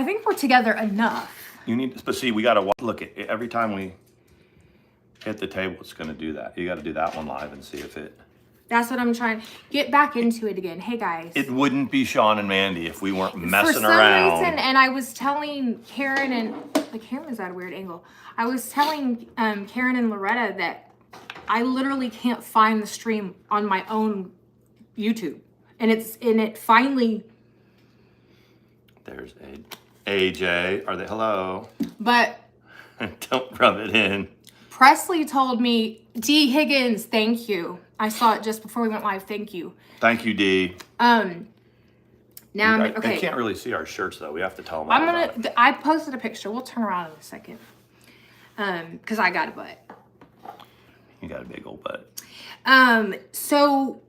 I think we're together enough. You need, but see, we got to look at every time we hit the table, it's going to do that. You got to do that one live and see if it. That's what I'm trying to get back into it again. Hey guys. It wouldn't be Sean and Mandy if we weren't messing around. For some reason, and I was telling Karen and the camera's at a weird angle. I was telling Karen and Loretta that I literally can't find the stream on my own YouTube, and it finally. There's AJ. Are they hello? But don't rub it in. Presley told me, D. Higgins, thank you. I saw it just before we went live. Thank you. Thank you, D. Now, okay. They can't really see our shirts though. We have to tell them. I posted a picture. We'll turn around in a second. Because I got a butt. You got a big old butt. So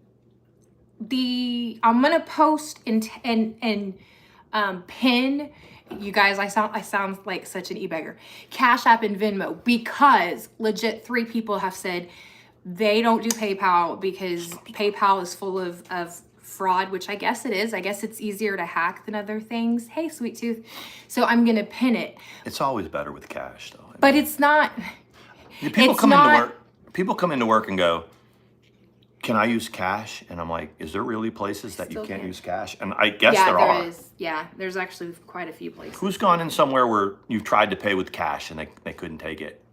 I'm gonna post and pin. You guys, I sound like such an e-beggar. Cash App and Venmo, because legit 3 people have said they don't do PayPal because PayPal is full of fraud, which I guess it is. I guess it's easier to hack than other things. Hey, Sweet Tooth. So I'm gonna pin it. It's always better with cash, though. But it's not. People come into work and go, "Can I use cash?" And I'm like, "Is there really places that you can't use cash?" And I guess there are. Is. Yeah, there's actually quite a few places. Who's gone in somewhere where you've tried to pay with cash and they couldn't take it?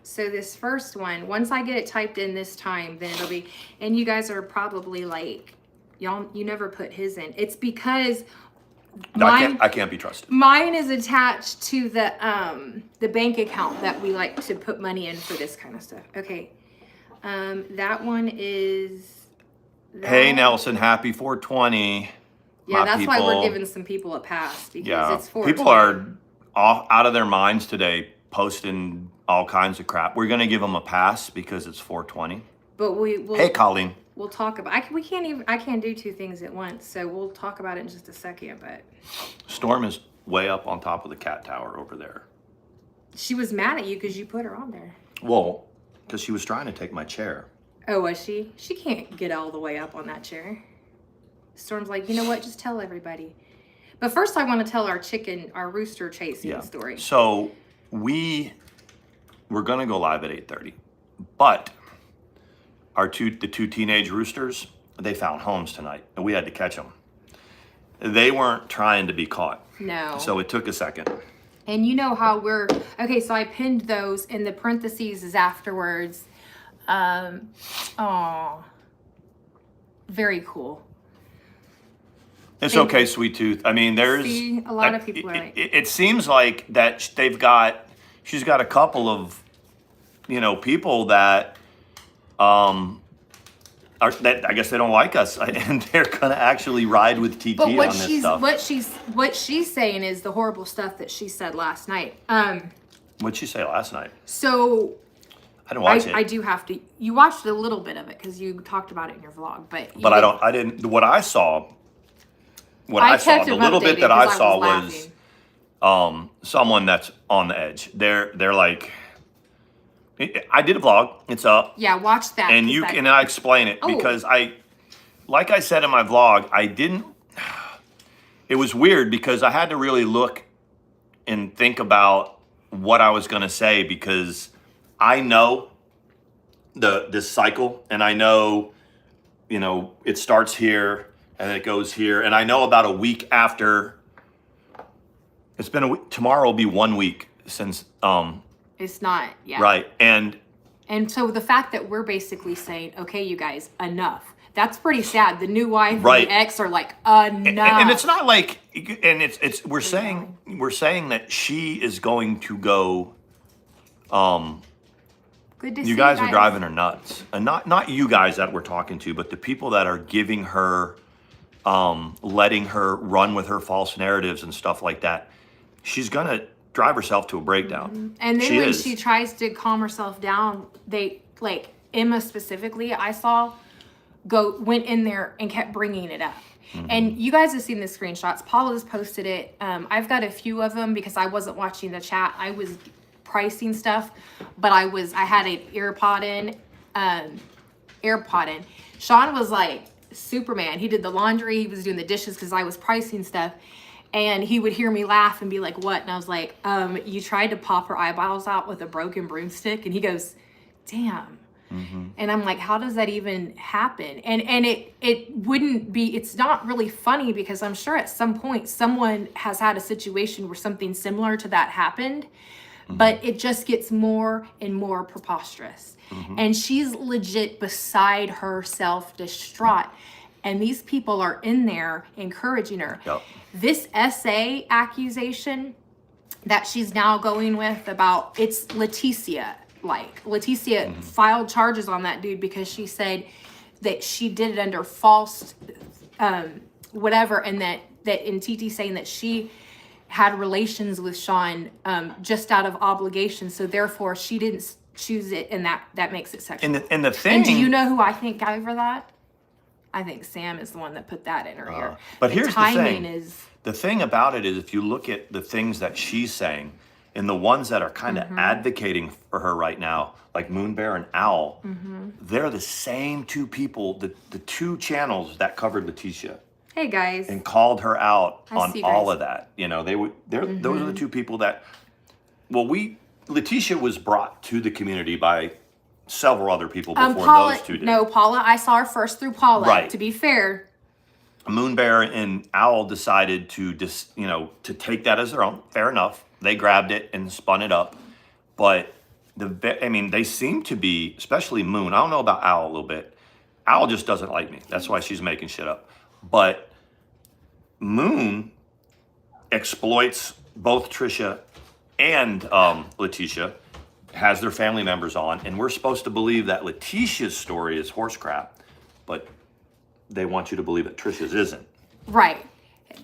So this first one, once I get it typed in this time, then it'll be, and you guys are probably like, you never put his in. It's because I can't be trusted. Mine is attached to the bank account that we like to put money in for this kind of stuff. Okay. That one is. Hey Nelson, happy 420. Yeah, that's why we're giving some people a pass, because it's 420. People are out of their minds today, posting all kinds of crap. We're gonna give them a pass because it's 420. But we'll. Hey Colleen. We'll talk about. I can't do 2 things at once, so we'll talk about it in just a second. But Storm is way up on top of the cat tower over there. She was mad at you because you put her on there. Well, because she was trying to take my chair. Oh, was she? She can't get all the way up on that chair. Storm's like, you know what? Just tell everybody. But first, I want to tell our rooster chasing story. So we're gonna go live at 8:30, but the 2 teenage roosters, they found homes tonight, and we had to catch them. They weren't trying to be caught. No. So it took a second. And you know how okay, so I pinned those, in the parentheses is afterwards. Very cool. It's okay, Sweet Tooth. I mean, there's a lot of people are like, it seems like that she's got a couple of, people that, that I guess they don't like us, and they're gonna actually ride with TT on this stuff. What she's saying is the horrible stuff that she said last night. What'd she say last night? So I didn't watch it. I do have to. You watched a little bit of it because you talked about it in your vlog, but I didn't. What I saw, the little bit that I saw was someone that's on the edge. They're like. I did a vlog. It's up. Yeah, watch that. And and I explain it because like I said in my vlog, it was weird because I had to really look and think about what I was going to say, because I know this cycle, and I know, it starts here and it goes here. And I know about a week after, it's been a week, tomorrow will be 1 week since, it's not, yeah. Right, and so the fact that we're basically saying, okay, you guys, enough. That's pretty sad. The new wife and the ex are like, enough. And it's not like, and we're saying that she is going to go. Good to see you guys are driving her nuts, and not you guys that we're talking to, but the people that are giving her, letting her run with her false narratives and stuff like that. She's gonna drive herself to a breakdown. Mm-hmm. And then when she tries to calm herself down, Emma specifically, I saw, went in there and kept bringing it up. Mm-hmm. And you guys have seen the screenshots. Paula's posted it. I've got a few of them because I wasn't watching the chat. I was pricing stuff, but I had an AirPod in. Sean was like Superman. He did the laundry. He was doing the dishes because I was pricing stuff. And he would hear me laugh and be like, what? And I was like, you tried to pop her eyeballs out with a broken broomstick? And he goes, damn. And I'm like, how does that even happen? And it wouldn't be, it's not really funny because I'm sure at some point someone has had a situation where something similar to that happened, but it just gets more and more preposterous. And she's legit beside herself, distraught. And these people are in there encouraging her. Yep. This essay accusation that she's now going with about, it's Leticia. Leticia filed charges on that dude because she said that she did it under false whatever, and that in TT saying that she had relations with Sean just out of obligation, so therefore she didn't choose it, and that makes it sexual. And the thing, and do you know who I think gave her that? I think Sam is the one that put that in her ear. But here's the thing. Is the thing about it is, if you look at the things that she's saying, and the ones that are kind of advocating for her right now, like Moonbear and Owl, they're the same two people, the two channels that covered Leticia. Hey guys. And called her out I on all of that. You know, those are the two people that, Leticia was brought to the community by several other people before Paula, those two did. No, Paula, I saw her first through Paula, Right. to be fair. Moonbear and Owl decided to to take that as their own. Fair enough. They grabbed it and spun it up. But they seem to be, especially Moon. I don't know about Owl a little bit. Owl just doesn't like me. That's why she's making shit up. But Moon exploits both Trisha and Leticia, has their family members on, and we're supposed to believe that Leticia's story is horse crap, but they want you to believe that Trisha's isn't. Right.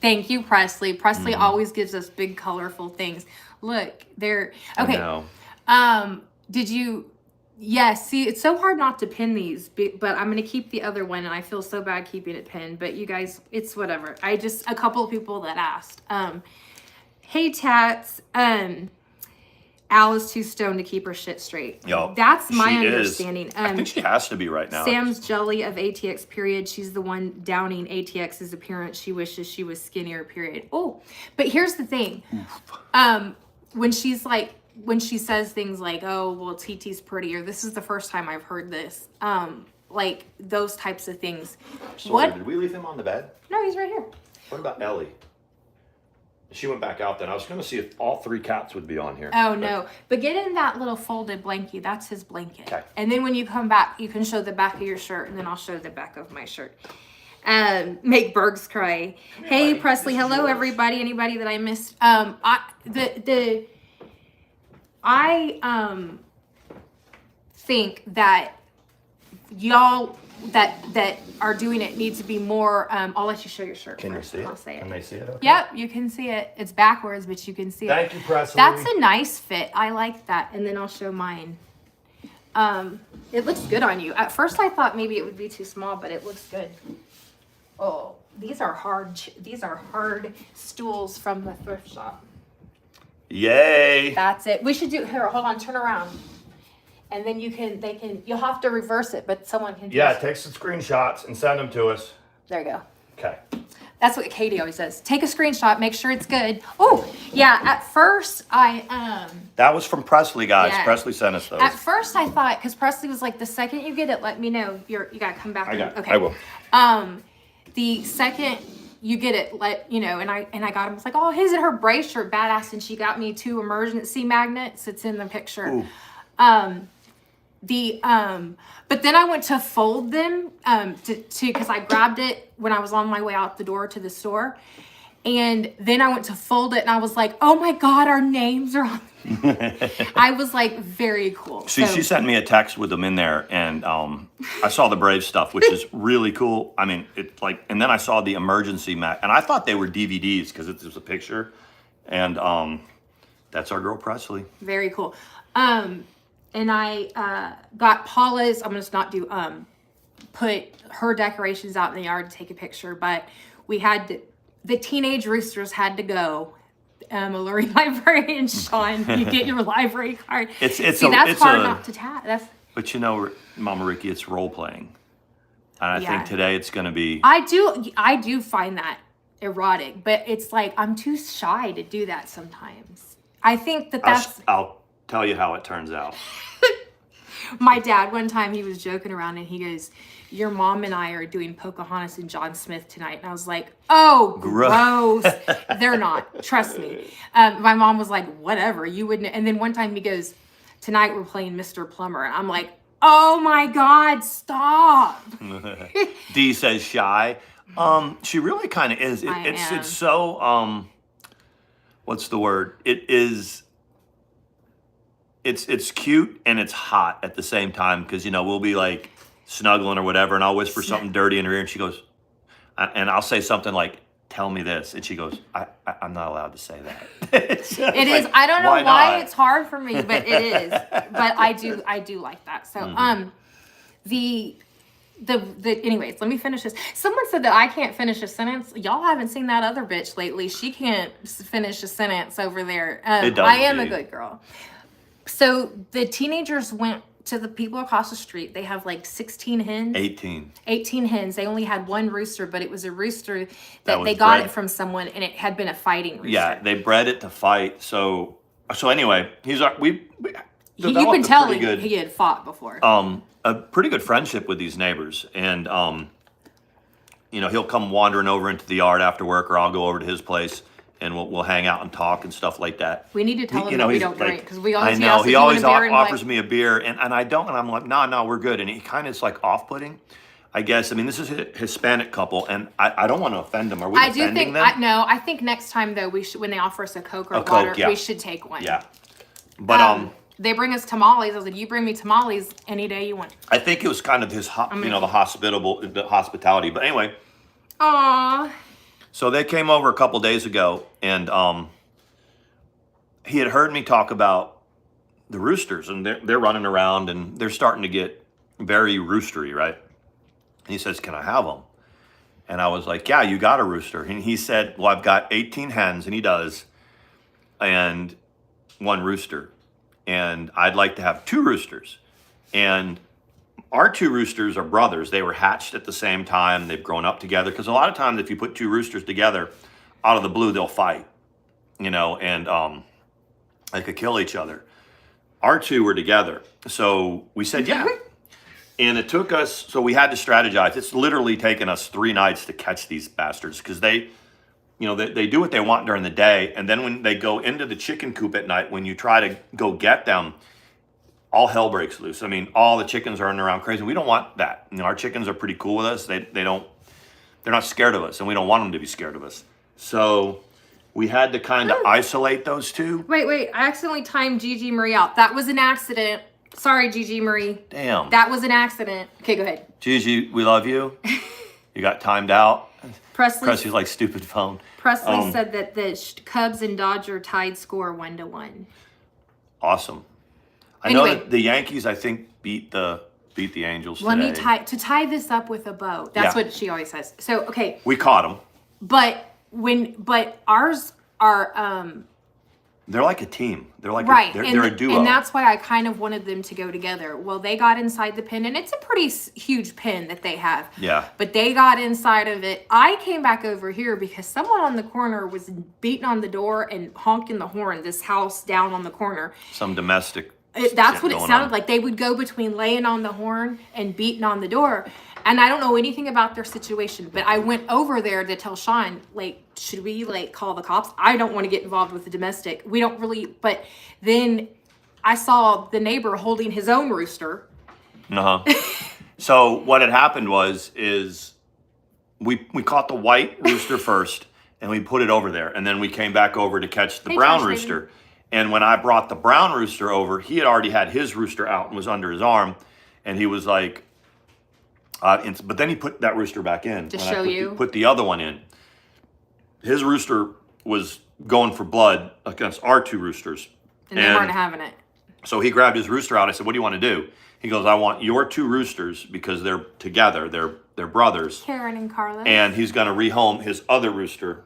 Thank you, Presley. Presley always gives us big, colorful things. Look, they're okay. I know. Did you? Yes. See, it's so hard not to pin these, but I'm gonna keep the other one, and I feel so bad keeping it pinned. But you guys, it's whatever. A couple of people that asked. Hey, Tats. Al is too stoned to keep her shit straight. Yo, that's my she understanding. Is. I think she has to be right now. Sam's jelly of ATX period. She's the one downing ATX's appearance. She wishes she was skinnier period. Oh, but here's the thing. When she says things like, oh, well, TT's prettier. This is the first time I've heard this. Like those types of things. Sawyer, did we leave him on the bed? No, he's right here. What about Ellie? She went back out then. I was going to see if all three cats would be on here. Oh, no. But get in that little folded blankie. That's his blanket. Okay. And then when you come back, you can show the back of your shirt, and then I'll show the back of my shirt. Make Bergs cry. Hey, Presley. Hello, everybody. Anybody that I missed? I think that y'all that are doing it need to be more. I'll let you show your shirt. Can first, you see I'll it? say it. Can they see it? Okay. Yep, you can see it. It's backwards, but you can see it. Thank you, Presley. That's a nice fit. I like that. And then I'll show mine. It looks good on you. At first, I thought maybe it would be too small, but it looks good. Oh, these are hard. These are hard stools from the thrift shop. Yay! That's it. We should do. Here, hold on. Turn around. And then you'll have to reverse it, but someone can. Yeah, take some screenshots and send them to us. There you go. Okay. That's what Katie always says. Take a screenshot, make sure it's good. Oh, yeah, at first That was from Presley, guys. Yeah. Presley sent us those. At first I thought, because Presley was like, the second you get it, let me know. You gotta come back. I will. The second you get it, and I got him. It's like, oh, isn't her brace shirt badass? And she got me 2 emergency magnets. It's in the picture. Ooh. But then I went to fold them because I grabbed it when I was on my way out the door to the store, and then I went to fold it and I was like, oh my god, our names are on. I was like, very cool. She sent me a text with them in there, and I saw the Brave stuff, which is really cool. I mean, it's like, and then I saw the emergency mat, and I thought they were DVDs because it was a picture, and that's our girl Presley. Very cool. And I got Paula's. I'm gonna just not do put her decorations out in the yard to take a picture, but we had the teenage roosters had to go. Alluring librarian Sean, you get your library card. That's hard not to tap. But you know, Mama Ricky, it's role playing, and I think today it's going to be. I do find that erotic, but it's like I'm too shy to do that sometimes. I think that's I'll tell you how it turns out. my dad. One time he was joking around and he goes, "Your mom and I are doing Pocahontas and John Smith tonight," and I was like, "Oh, gross." They're not. Trust me. My mom was like, "Whatever, you wouldn't." And then one time he goes, "Tonight we're playing Mr. Plumber," and I'm like, "Oh my God, stop." Dee says shy. She really kind of is. It's so what's the word? It's cute and it's hot at the same time, because we'll be like snuggling or whatever, and I'll whisper something dirty in her ear, and she goes, and I'll say something like, "Tell me this," and she goes, I'm not allowed to say that. It is. I don't know why it's hard for me, but it is. But I do like that. So anyways, let me finish this. Someone said that I can't finish a sentence. Y'all haven't seen that other bitch lately. She can't finish a sentence over there. I am a good girl. So the teenagers went to the people across the street. They have like 16 hens. 18 hens. They only had one rooster, but it was a rooster that they got it from someone, and it had been a fighting rooster. Yeah, they bred it to fight. So anyway, you can tell he had fought before. A pretty good friendship with these neighbors, and he'll come wandering over into the yard after work, or I'll go over to his place, and we'll hang out and talk and stuff like that. We need to tell him that we don't drink, because we always. I know he always offers me a beer, and I don't, and I'm like, no, we're good, and he kind of is like off-putting, I guess. I mean, this is a Hispanic couple, and I don't want to offend them. Are we offending them? I think next time though, we should, when they offer us a Coke or water, we should take one. Yeah, but they bring us tamales. I was like, "You bring me tamales any day you want." I think it was kind of his, the hospitality. But anyway. Aww. So they came over a couple days ago, and he had heard me talk about the roosters, and they're running around, and they're starting to get very roostery, right? And he says, "Can I have them?" And I was like, "Yeah, you got a rooster." And he said, "Well, I've got 18 hens," and he does, and one rooster. And I'd like to have 2 roosters. And our 2 roosters are brothers. They were hatched at the same time. They've grown up together. Because a lot of times if you put 2 roosters together, out of the blue, they'll fight, and they could kill each other. Our 2 were together. So we said, yeah. And it took us, so we had to strategize. It's literally taken us 3 nights to catch these bastards, because they do what they want during the day, and then when they go into the chicken coop at night, when you try to go get them, all hell breaks loose. I mean, all the chickens are running around crazy. We don't want that. Our chickens are pretty cool with us. They're not scared of us, and we don't want them to be scared of us. So we had to kind of isolate those 2. Wait, I accidentally timed Gigi Marie out. That was an accident. Sorry, Gigi Marie. Damn. That was an accident. Okay, go ahead. Gigi, we love you. You got timed out. Presley's like, stupid phone. Presley said that the Cubs and Dodger tied score 1-1. Awesome. I know that the Yankees, I think, beat the Angels Let today. me tie this up with a bow. That's what she always says. So, okay. We caught them. But ours are they're like a team. They're like they're a duo. And that's why I kind of wanted them to go together. Well, they got inside the pen, and it's a pretty huge pen that they have. Yeah. But they got inside of it. I came back over here because someone on the corner was beating on the door and honking the horn. This house down on the corner. Some domestic. That's what it sounded like. They would go between laying on the horn and beating on the door. And I don't know anything about their situation, but I went over there to tell Sean, like, should we call the cops? I don't want to get involved with the domestic. We don't really, but then I saw the neighbor holding his own rooster. So what had happened is we caught the white rooster first, and we put it over there, and then we came back over to catch the brown rooster. Baby. And when I brought the brown rooster over, he had already had his rooster out and was under his arm, and he was like, but then he put that rooster back in. To show you? Put the other one in. His rooster was going for blood against our 2 roosters. And they weren't having it. So he grabbed his rooster out. I said, "What do you want to do?" He goes, "I want your 2 roosters because they're together. They're brothers. Karen and Carlos." And he's going to rehome his other rooster.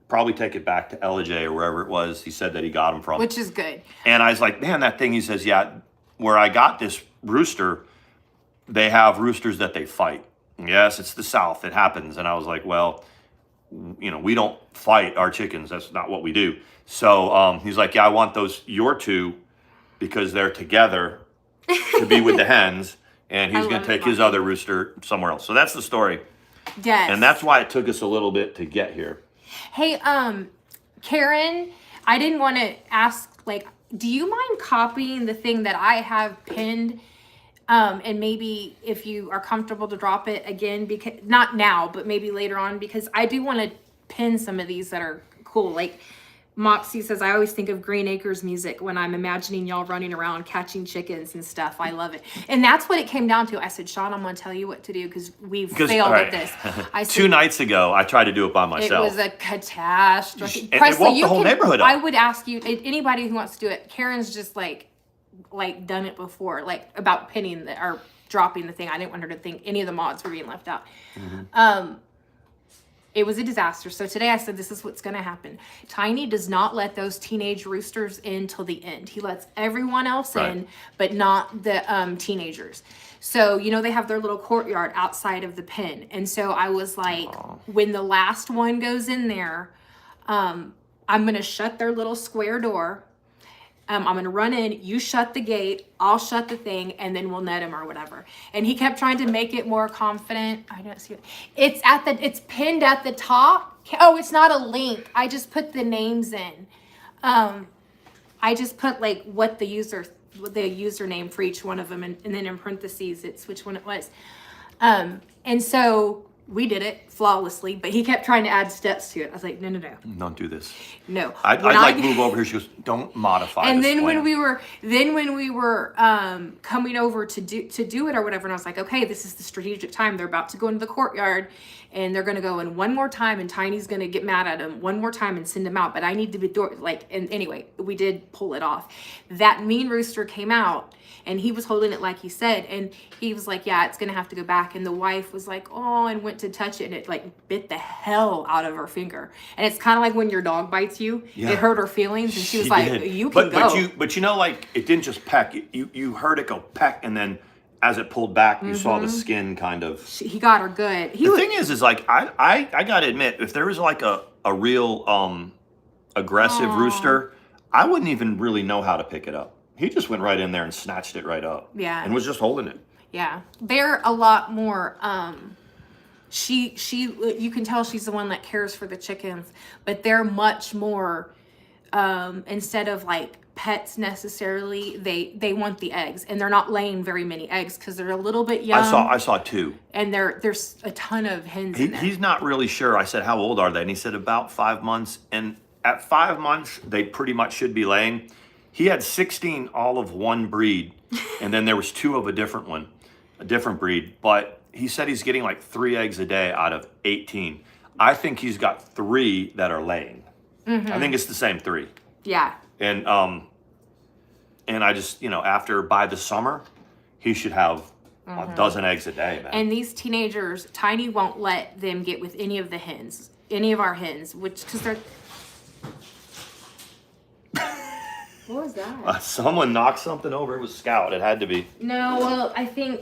Probably take it back to LJ or wherever it was. He said that he got him from. Which is good. And I was like, man, that thing, he says, yeah, where I got this rooster, they have roosters that they fight. Yes, it's the South. It happens. And I was like, well, you know, we don't fight our chickens. That's not what we do. So he's like, yeah, I want your two because they're together to be with the hens, and he's going to take his other rooster somewhere else. So that's the story. Yes. And that's why it took us a little bit to get here. Hey, Karen, I didn't want to ask, like, do you mind copying the thing that I have pinned? And maybe if you are comfortable to drop it again, because not now, but maybe later on, because I do want to pin some of these that are cool. Like Moxie says, I always think of Green Acres music when I'm imagining y'all running around catching chickens and stuff. I love it. And that's what it came down to. I said, Sean, I'm going to tell you what to do because we've failed at this. I said, 2 nights ago, I tried to do it by myself. It was a catastrophe. It woke the whole neighborhood up. I would ask you, anybody who wants to do it, Karen's just like done it before, like about pinning or dropping the thing. I didn't want her to think any of the mods were being left out. It was a disaster. So today I said, this is what's going to happen. Tiny does not let those teenage roosters in till the end. He lets everyone else in, but not the teenagers. So, you know, they have their little courtyard outside of the pen. And so I was like, when the last one goes in there, I'm going to shut their little square door. I'm going to run in, you shut the gate, I'll shut the thing, and then we'll net him or whatever. And he kept trying to make it more confident. I don't see it. It's pinned at the top. Oh, it's not a link. I just put the names in. I just put like what the username for each one of them, and then in parentheses, it's which one it was. And so we did it flawlessly, but he kept trying to add steps to it. I was like, no. Don't do this. No. I'd like move over here. She goes, don't modify and this then plan. when we were coming over to do it or whatever, and I was like, okay, this is the strategic time. They're about to go into the courtyard, and they're gonna go in one more time, and Tiny's gonna get mad at him one more time and send him out. But I need to be and anyway, we did pull it off. That mean rooster came out, and he was holding it like he said, and he was like, yeah, it's gonna have to go back. And the wife was like, oh, and went to touch it, and it like bit the hell out of her finger. And it's kind of like when your dog bites you, it hurt her feelings, and she was like, did. you can go. But you know, like, it didn't just peck. You heard it go peck, and then as it pulled back, you saw the skin kind of. He got her good. The thing is like, I gotta admit, if there was like a real aggressive rooster, I wouldn't even really know how to pick it up. He just went right in there and snatched it right up. Yeah. And was just holding it. Yeah. They're a lot more, you can tell she's the one that cares for the chickens, but they're much more, instead of like pets necessarily, they want the eggs, and they're not laying very many eggs because they're a little bit young. I saw 2. And there's a ton of hens in there. He's not really sure. I said, how old are they? And he said about 5 months. And at 5 months, they pretty much should be laying. He had 16 all of one breed, and then there was 2 of a different breed. But he said he's getting like 3 eggs a day out of 18. I think he's got 3 that are laying. I think it's the same 3. Yeah. And I just, after by the summer, he should have a dozen eggs a day, man. And these teenagers, Tiny won't let them get with any of our hens, because they're. What was that? Someone knocked something over. It was Scout. It had to be. No, well, I think.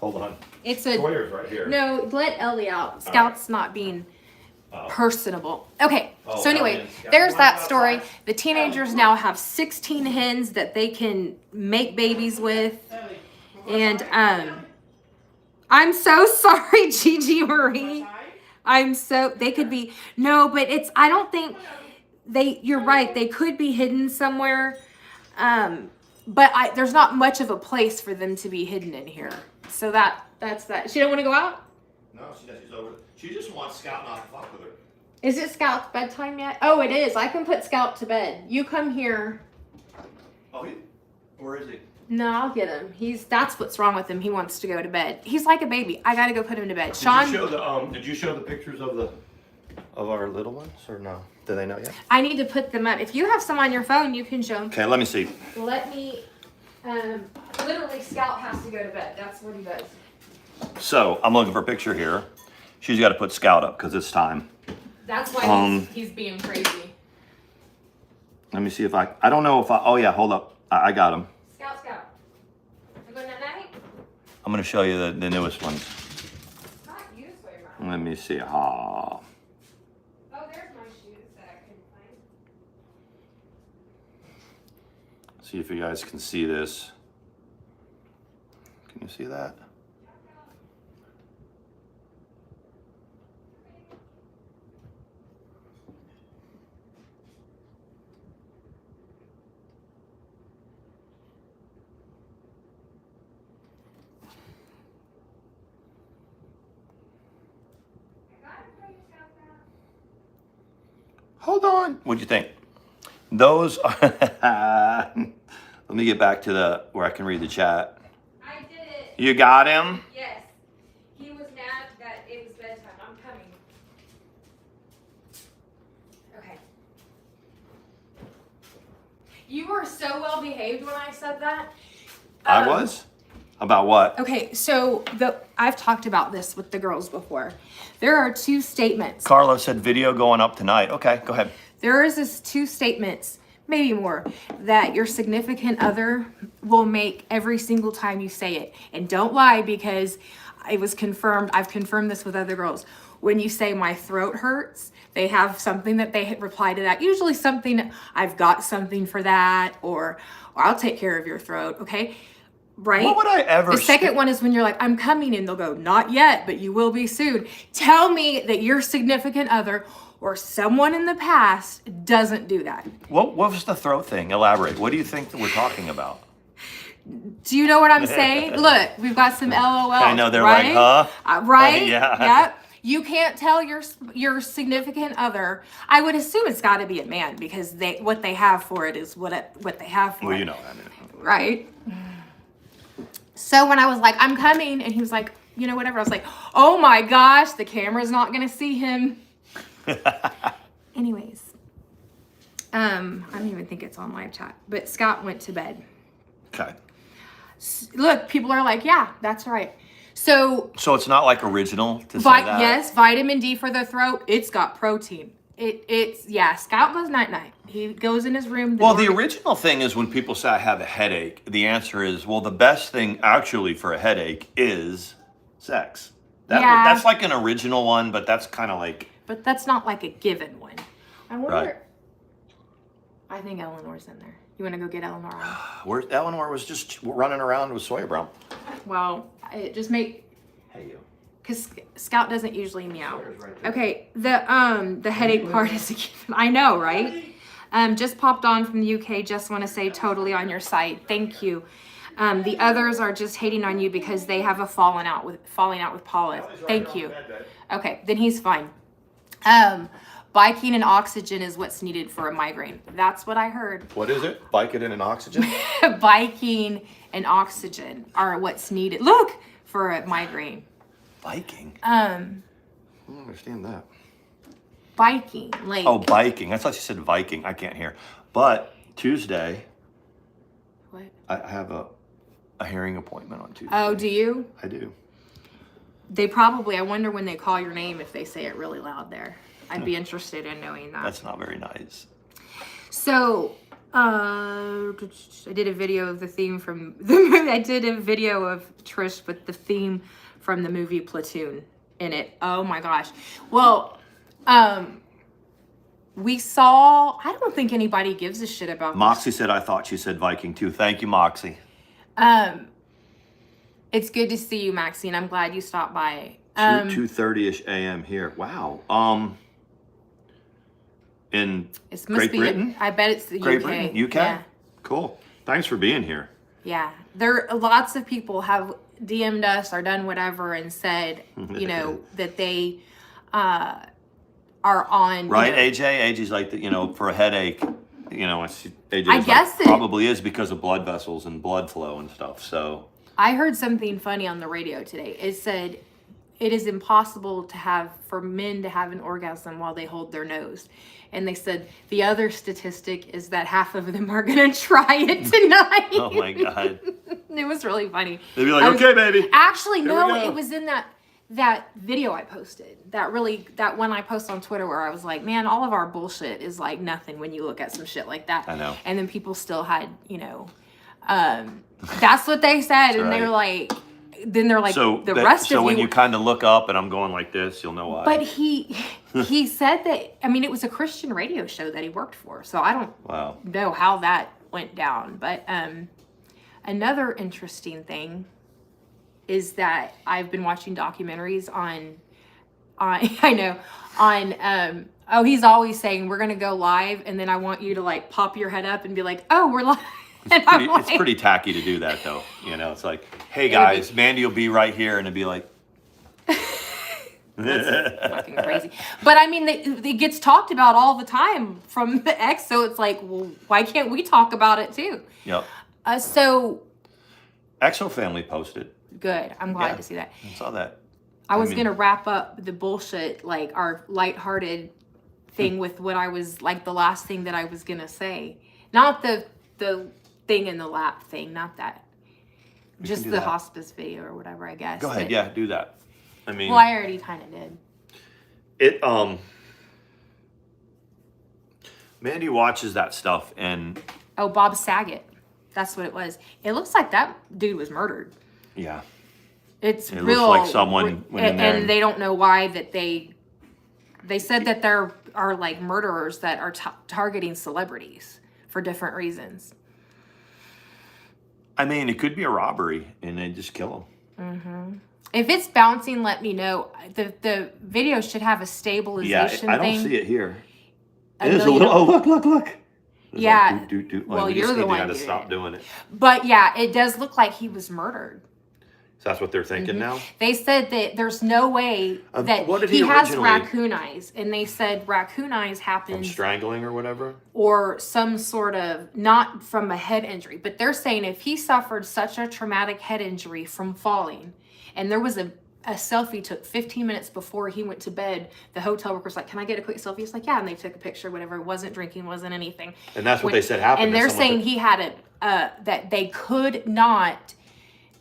Hold on. It's Sawyer's right here. No, let Ellie out. Scout's not being personable. Okay, so anyway, there's that story. The teenagers now have 16 hens that they can make babies with. And I'm so sorry, Gigi Marie. They could be, no, but I don't think you're right. They could be hidden somewhere. But there's not much of a place for them to be hidden in here. So that's that. She don't want to go out? No, she doesn't. She's over. She just wants Scout not to fuck with her. Is it Scout's bedtime yet? Oh, it is. I can put Scout to bed. You come here. Oh, where is he? No, I'll get him. That's what's wrong with him. He wants to go to bed. He's like a baby. I gotta go put him to bed. Sean, did you show the pictures of our little ones, or no? Do they know yet? I need to put them up. If you have some on your phone, you can show them. Okay, let me see. Let me. Literally, Scout has to go to bed. That's what he does. So I'm looking for a picture here. She's got to put Scout up because it's time. That's why he's being crazy. Let me see if I don't know if oh yeah, hold up. I got him. Scout. You going that night? I'm going to show you the newest ones. Not you, Sawyer. Let me see. Ah. See if you guys can see this. Can you see that? Hold on. What'd you think? Those are let me get back to where I can read the chat. I did it. You got him? Yes. He was mad that it was bedtime. I'm coming. Okay. You were so well behaved when I said that. I was? About what? Okay, so I've talked about this with the girls before. There are two statements. Carlos said video going up tonight. Okay, go ahead. There is this two statements, maybe more, that your significant other will make every single time you say it. And don't lie, because it was confirmed. I've confirmed this with other girls. When you say my throat hurts, they have something that they reply to that. Usually something, I've got something for that, or I'll take care of your throat, okay? Right? What would I ever... The second one is when you're like, I'm coming, and they'll go, not yet, but you will be soon. Tell me that your significant other or someone in the past doesn't do that. What was the throat thing? Elaborate. What do you think that we're talking about? Do you know what I'm saying? Look, we've got some LOL. I know, they're right? like, huh? Right? Yeah. Yep. You can't tell your significant other. I would assume it's got to be a man, because what they have for it is what they have for it. Well, you know what I mean. Right? So when I was like, I'm coming, and he was like, you know, whatever, I was like, oh my gosh, the camera's not going to see him. Anyways, I don't even think it's on live chat, but Scott went to bed. Okay. Look, people are like, yeah, that's right. So it's not like original to say that? Yes, vitamin D for the throat. It's got protein. Yeah, Scout goes night-night. He goes in his room. The original thing is when people say I have a headache, the answer is, well, the best thing actually for a headache is sex. That's like an original one, but that's kind of like... But that's not like a given one. I wonder... Right. I think Eleanor's in there. You want to go get Eleanor on? Eleanor was just running around with Sawyer Brown. Well, it just make... Hey, you. Because Scout doesn't usually meow. Right there. Okay, the headache part is a given. I know, right? Just popped on from the UK. Just want to say totally on your side. Thank you. The others are just hating on you because they have a falling out with Paula. Thank you. Okay, then he's fine. Biking and oxygen is what's needed for a migraine. That's what I heard. What is it? Vicodin and oxygen? Biking and oxygen are what's needed. Look, for a migraine. Biking? I don't understand that. Biking, like... Oh, biking. I thought you said Viking. I can't hear. But Tuesday... What? I have a hearing appointment on Tuesday. Oh, do you? I do. They probably... I wonder when they call your name if they say it really loud there. I'd be interested in knowing that. That's not very nice. So... I did a video of the theme from the movie. I did a video of Trish with the theme from the movie Platoon in it. Oh my gosh. Well, we saw, I don't think anybody gives a shit about Moxie said, I thought she said Viking too. Thank you, Moxie. It's good to see you, Maxine. I'm glad you stopped by. 2:30ish a.m. here. Wow. In Great Britain? I bet it's the Great UK. Britain? UK? Yeah. Cool. Thanks for being here. Yeah. Lots of people have DM'd us or done whatever and said, you know, that they are on. Right, you know, AJ? AJ's like, for a headache, AJ's I guess like, probably is because of blood vessels and blood flow and stuff, so. I heard something funny on the radio today. It said it is impossible for men to have an orgasm while they hold their nose. And they said the other statistic is that half of them are going to try it tonight. Oh my God. It was really funny. They'd be like, okay, baby. Actually, Here no, we go. it was in that video I posted. That one I posted on Twitter where I was like, man, all of our bullshit is like nothing when you look at some shit like that. I know. And then people still had, that's what they said. And they're like, So when you kind of look up and I'm going like this, you'll know why. But he said that, I mean, it was a Christian radio show that he worked for. So I don't know how that went down. But another interesting thing is that I've been watching documentaries on I know on oh, he's always saying we're gonna go live, and then I want you to like pop your head up and be like, oh, we're live. It's pretty tacky to do that, though. You know, it's like, hey guys, Mandi will be right here, and it'd be like, that's fucking crazy. But I mean, it gets talked about all the time from the X, so it's like, well, why can't we talk about it too? Yep. So Exo family posted. good. I'm glad to see that. I saw that. I was gonna wrap up the bullshit, like our lighthearted thing with what I was like the last thing that I was gonna say. Not the thing in the lap thing, not that. Just the hospice video or whatever, I guess. Go ahead, do that. I mean, well, I already kind of did. It Mandi watches that stuff and Bob Saget. That's what it was. It looks like that dude was murdered. Yeah. It real, looks like someone went in there and they don't know why that they said that there are like murderers that are targeting celebrities for different reasons. I mean, it could be a robbery and they just kill them. Mm-hmm. If it's bouncing, let me know. The video should have a stabilization I thing. don't see it here. It is a little. Oh, look. It's yeah. Like, do. Well, you're the one. You got to stop doing it. But yeah, it does look like he was murdered. So that's what they're thinking now? They said that there's no way that what did he has originally- raccoon eyes. And they said raccoon eyes happen From strangling or whatever? or some sort of, not from a head injury. But they're saying if he suffered such a traumatic head injury from falling, and there was a selfie took 15 minutes before he went to bed, the hotel worker's like, can I get a quick selfie? He's like, yeah. And they took a picture, whatever. It wasn't drinking, wasn't anything. And that's what they said happened. And they're saying he had that they could not,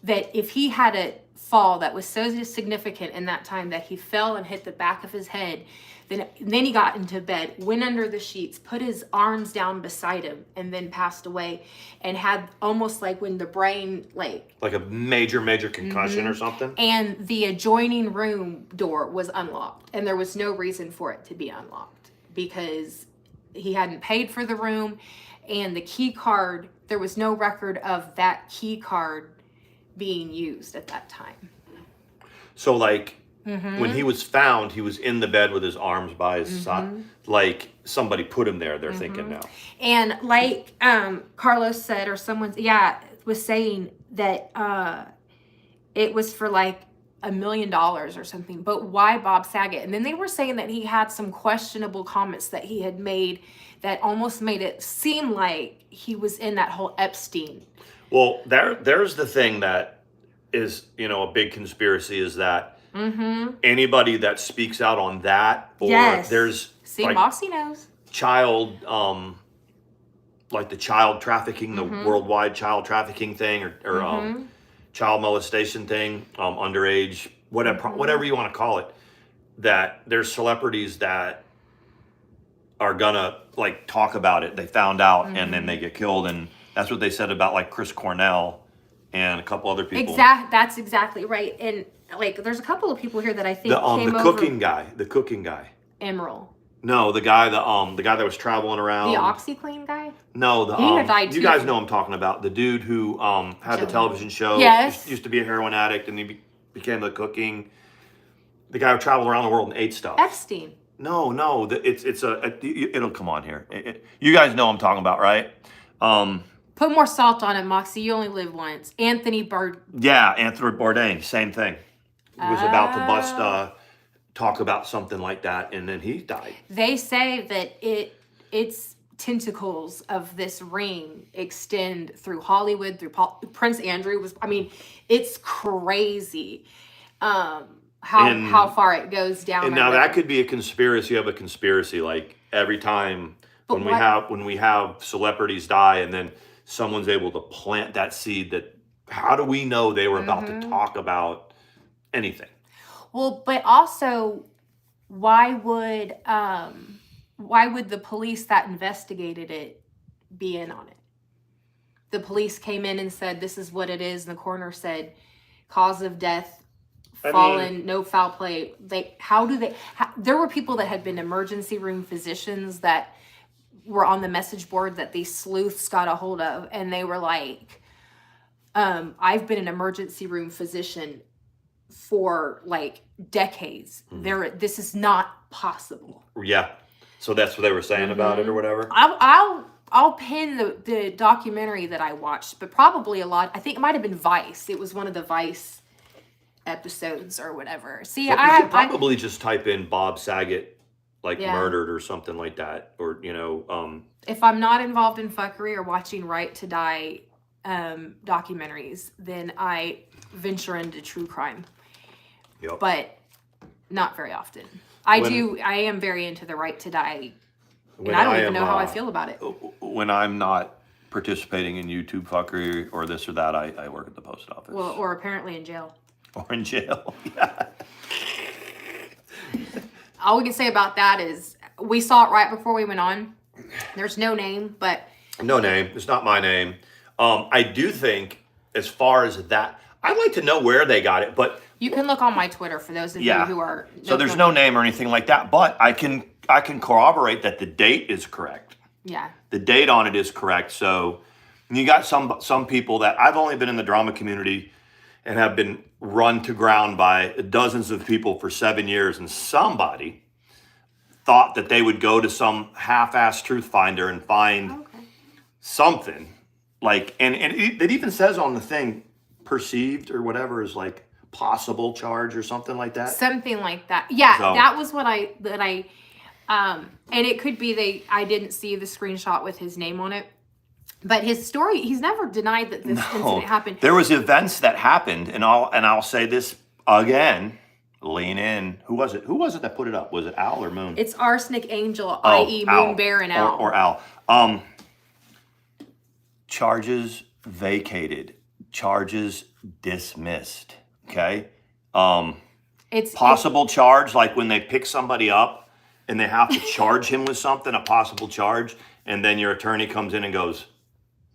that if he had a fall that was so significant in that time that he fell and hit the back of his head, then he got into bed, went under the sheets, put his arms down beside him, and then passed away, and had almost like when the brain like a major concussion or something. And the adjoining room door was unlocked, and there was no reason for it to be unlocked because he hadn't paid for the room, and the key card, there was no record of that key card being used at that time. So like when he was found, he was in the bed with his arms by his side. Like somebody put him there, they're thinking now. And like Carlos said, or someone was saying that it was for like $1 million or something. But why Bob Saget? And then they were saying that he had some questionable comments that he had made that almost made it seem like he was in that whole Epstein. Well, there's the thing that is, a big conspiracy is that anybody that speaks out on that, or there's like Mossy knows child, like the child trafficking, the worldwide child trafficking thing, or child molestation thing, underage, whatever you want to call it, that there's celebrities that are gonna like talk about it. They found out and then they get killed, and that's what they said about like Chris Cornell and a couple other people. That's exactly right. And like, there's a couple of people here that I think came the cooking guy. Emerald. No, the guy that was traveling around. The OxyClean guy? No, he died you too. guys know I'm talking about. The dude who had the television show. Yes. Used to be a heroin addict, and he became the cooking. The guy who traveled around the world and ate stuff. Epstein. No, it'll come on here. You guys know I'm talking about, right? Put more salt on it, Moxie. You only live once. Anthony Bird. Yeah, Anthony Bourdain, same thing. He was about to talk about something like that, and then he died. They say that its tentacles of this ring extend through Hollywood, through Prince Andrew was. I mean, it's crazy how far it goes down. And now that could be a conspiracy of a conspiracy. Like every time when we have celebrities die, and then someone's able to plant that seed. That how do we know they were about to talk about anything? Well, but also, why would the police that investigated it be in on it? The police came in and said, this is what it is. And the coroner said, cause of death, fallen, no foul play. There were people that had been emergency room physicians that were on the message board that these sleuths got a hold of, and they were like, I've been an emergency room physician for like decades. This is not possible. Yeah. So that's what they were saying about it or whatever? I'll pin the documentary that I watched, but probably a lot. I think it might have been Vice. It was one of the Vice episodes or whatever. See, But you could probably just type in Bob Saget, like murdered or something like that, or if I'm not involved in fuckery or watching Right to Die documentaries, then I venture into true crime. Yep. But not very often. I am very into the Right to Die. And I don't even know how I feel about it. When I'm not participating in YouTube fuckery or this or that, I work at the post office. Well, or apparently in jail. Or in jail, yeah. All we can say about that is we saw it right before we went on. There's no name, but... No name. It's not my name. I do think, as far as that, I'd like to know where they got it, but... You can look on my Twitter for those of you who are... So there's no name or anything like that, but I can corroborate that the date is correct. Yeah. The date on it is correct. So you got some people that... I've only been in the drama community and have been run to ground by dozens of people for 7 years, and somebody thought that they would go to some half-assed truth finder and find something. Like, and it even says on the thing, perceived or whatever is like possible charge or something like that. Something like that. Yeah, so, that was what I and it could be I didn't see the screenshot with his name on it. But his story, he's never denied that this incident happened. There was events that happened, and I'll say this again. Lean in. Who was it? Who was it that put it up? Was it Al or Moon? It's Arsenic Angel, i.e. Moon Bear and Al. Or Al. Charges vacated. Charges dismissed. Okay? It's possible charge, like when they pick somebody up and they have to charge him with something, a possible charge, and then your attorney comes in and goes,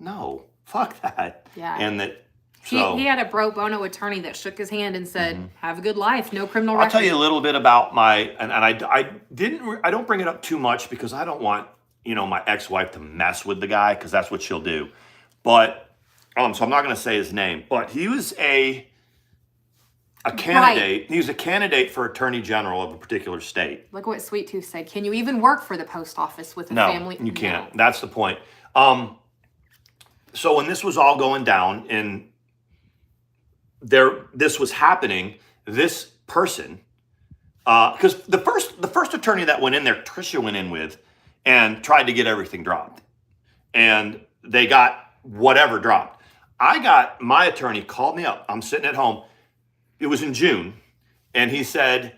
no, fuck that. Yeah. And that he had a pro bono attorney that shook his hand and said, have a good life, no criminal record. I'll tell you a little bit about I don't bring it up too much because I don't want, my ex-wife to mess with the guy because that's what she'll do. But, so I'm not going to say his name, but he was a candidate. Right. He was a candidate for attorney general of a particular state. Look what Sweet Tooth said. Can you even work for the post office with a family? No, you can't. That's the point. So when this was all going down and this was happening, this person, because the first attorney that went in there, Tricia went in with, and tried to get everything dropped, and they got whatever dropped. My attorney called me up. I'm sitting at home. It was in June, and he said,